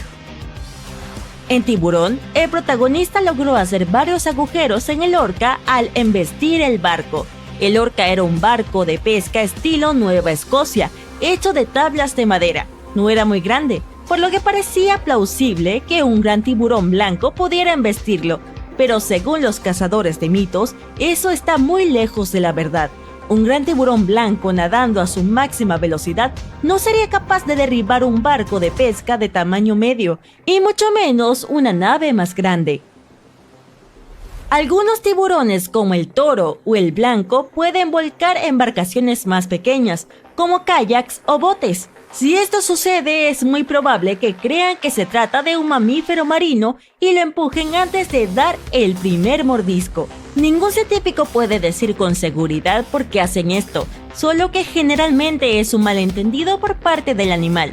En Tiburón, el protagonista logró hacer varios agujeros en el orca al embestir el barco. El orca era un barco de pesca estilo Nueva Escocia, hecho de tablas de madera. No era muy grande, por lo que parecía plausible que un gran tiburón blanco pudiera embestirlo. Pero según los cazadores de mitos, eso está muy lejos de la verdad. Un gran tiburón blanco nadando a su máxima velocidad no sería capaz de derribar un barco de pesca de tamaño medio, y mucho menos una nave más grande. Algunos tiburones como el toro o el blanco pueden volcar embarcaciones más pequeñas, como kayaks o botes. Si esto sucede, es muy probable que crean que se trata de un mamífero marino y lo empujen antes de dar el primer mordisco. Ningún científico puede decir con seguridad por qué hacen esto, solo que generalmente es un malentendido por parte del animal.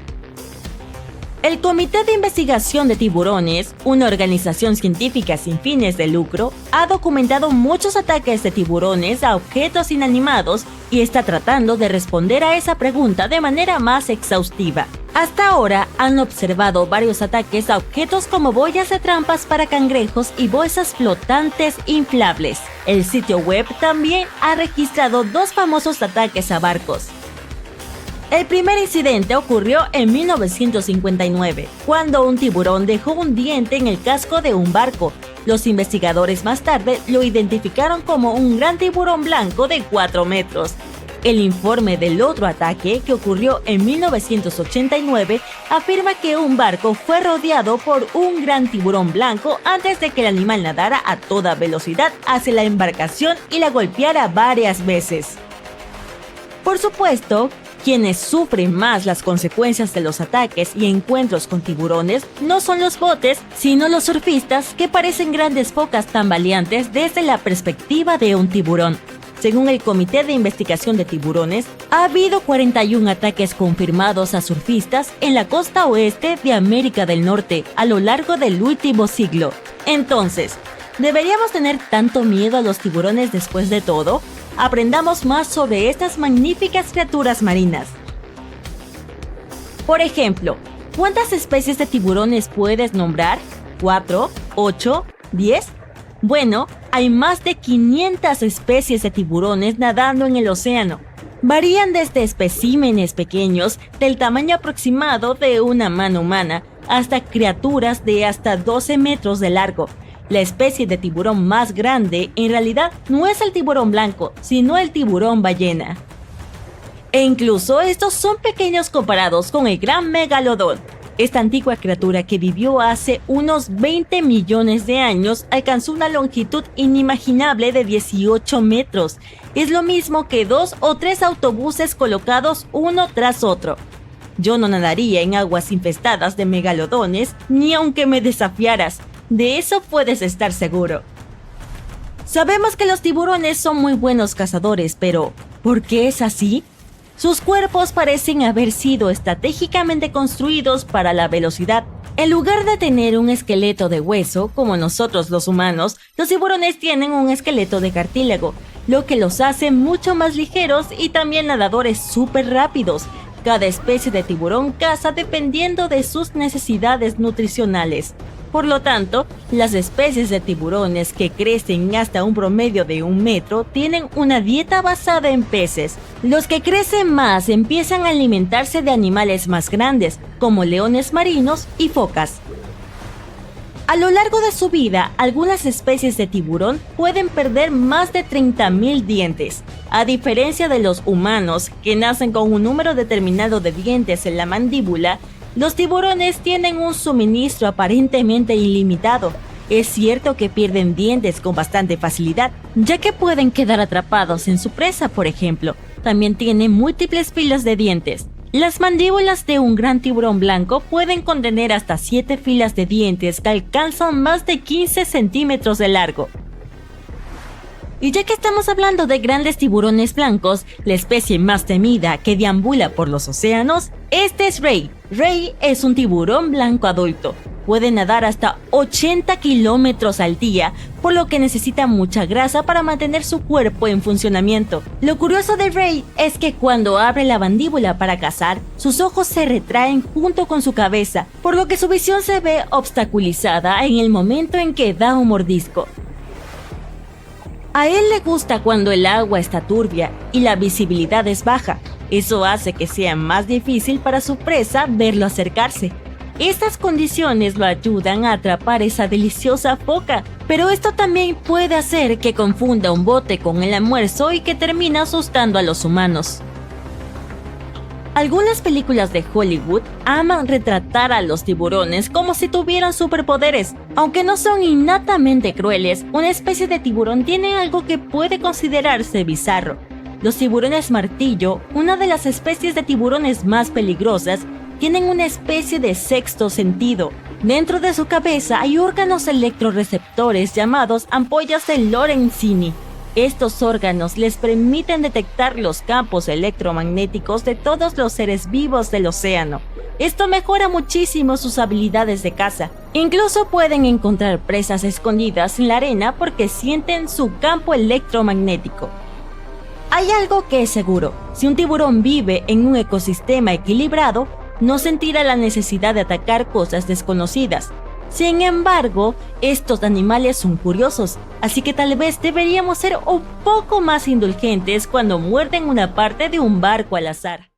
El Comité de Investigación de Tiburones, una organización científica sin fines de lucro, ha documentado muchos ataques de tiburones a objetos inanimados y está tratando de responder a esa pregunta de manera más exhaustiva. Hasta ahora han observado varios ataques a objetos como boyas de trampas para cangrejos y bolsas flotantes inflables. El sitio web también ha registrado 2 famosos ataques a barcos. El primer incidente ocurrió en 1959, cuando un tiburón dejó un diente en el casco de un barco. Los investigadores más tarde lo identificaron como un gran tiburón blanco de 4 metros. El informe del otro ataque, que ocurrió en 1989, afirma que un barco fue rodeado por un gran tiburón blanco antes de que el animal nadara a toda velocidad hacia la embarcación y la golpeara varias veces. Por supuesto, quienes sufren más las consecuencias de los ataques y encuentros con tiburones no son los botes, sino los surfistas que parecen grandes focas tambaleantes desde la perspectiva de un tiburón. Según el Comité de Investigación de Tiburones, ha habido 41 ataques confirmados a surfistas en la costa oeste de América del Norte a lo largo del último siglo. Entonces, ¿deberíamos tener tanto miedo a los tiburones después de todo? Aprendamos más sobre estas magníficas criaturas marinas. Por ejemplo, ¿cuántas especies de tiburones puedes nombrar? ¿4? ¿8? ¿10? Bueno, hay más de 500 especies de tiburones nadando en el océano. Varían desde especímenes pequeños del tamaño aproximado de una mano humana hasta criaturas de hasta 12 metros de largo. La especie de tiburón más grande en realidad no es el tiburón blanco, sino el tiburón ballena. E incluso estos son pequeños comparados con el gran megalodón. Esta antigua criatura que vivió hace unos 20 millones de años alcanzó una longitud inimaginable de 18 metros. Es lo mismo que 2 o 3 autobuses colocados uno tras otro. Yo no nadaría en aguas infestadas de megalodones ni aunque me desafiaras. De eso puedes estar seguro. Sabemos que los tiburones son muy buenos cazadores, pero ¿por qué es así? Sus cuerpos parecen haber sido estratégicamente construidos para la velocidad. En lugar de tener un esqueleto de hueso, como nosotros los humanos, los tiburones tienen un esqueleto de cartílago, lo que los hace mucho más ligeros y también nadadores súper rápidos. Cada especie de tiburón caza dependiendo de sus necesidades nutricionales. Por lo tanto, las especies de tiburones que crecen hasta un promedio de 1 metro tienen una dieta basada en peces. Los que crecen más empiezan a alimentarse de animales más grandes, como leones marinos y focas. A lo largo de su vida, algunas especies de tiburón pueden perder más de 30.000 dientes. A diferencia de los humanos, que nacen con un número determinado de dientes en la mandíbula, los tiburones tienen un suministro aparentemente ilimitado. Es cierto que pierden dientes con bastante facilidad, ya que pueden quedar atrapados en su presa, por ejemplo. También tienen múltiples filas de dientes. Las mandíbulas de un gran tiburón blanco pueden contener hasta 7 filas de dientes que alcanzan más de 15 centímetros de largo. Y ya que estamos hablando de grandes tiburones blancos, la especie más temida que deambula por los océanos, este es Ray. Ray es un tiburón blanco adulto. Puede nadar hasta 80 kilómetros al día, por lo que necesita mucha grasa para mantener su cuerpo en funcionamiento. Lo curioso de Ray es que cuando abre la mandíbula para cazar, sus ojos se retraen junto con su cabeza, por lo que su visión se ve obstaculizada en el momento en que da un mordisco. A él le gusta cuando el agua está turbia y la visibilidad es baja. Eso hace que sea más difícil para su presa verlo acercarse. Estas condiciones lo ayudan a atrapar esa deliciosa foca, pero esto también puede hacer que confunda un bote con el almuerzo y que termine asustando a los humanos. Algunas películas de Hollywood aman retratar a los tiburones como si tuvieran superpoderes. Aunque no son innatamente crueles, una especie de tiburón tiene algo que puede considerarse bizarro. Los tiburones martillo, una de las especies de tiburones más peligrosas, tienen una especie de sexto sentido. Dentro de su cabeza hay órganos electroreceptores llamados ampollas de Lorenzini. Estos órganos les permiten detectar los campos electromagnéticos de todos los seres vivos del océano. Esto mejora muchísimo sus habilidades de caza. Incluso pueden encontrar presas escondidas en la arena porque sienten su campo electromagnético. Hay algo que es seguro: si un tiburón vive en un ecosistema equilibrado, no sentirá la necesidad de atacar cosas desconocidas. Sin embargo, estos animales son curiosos, así que tal vez deberíamos ser un poco más indulgentes cuando muerden una parte de un barco al azar.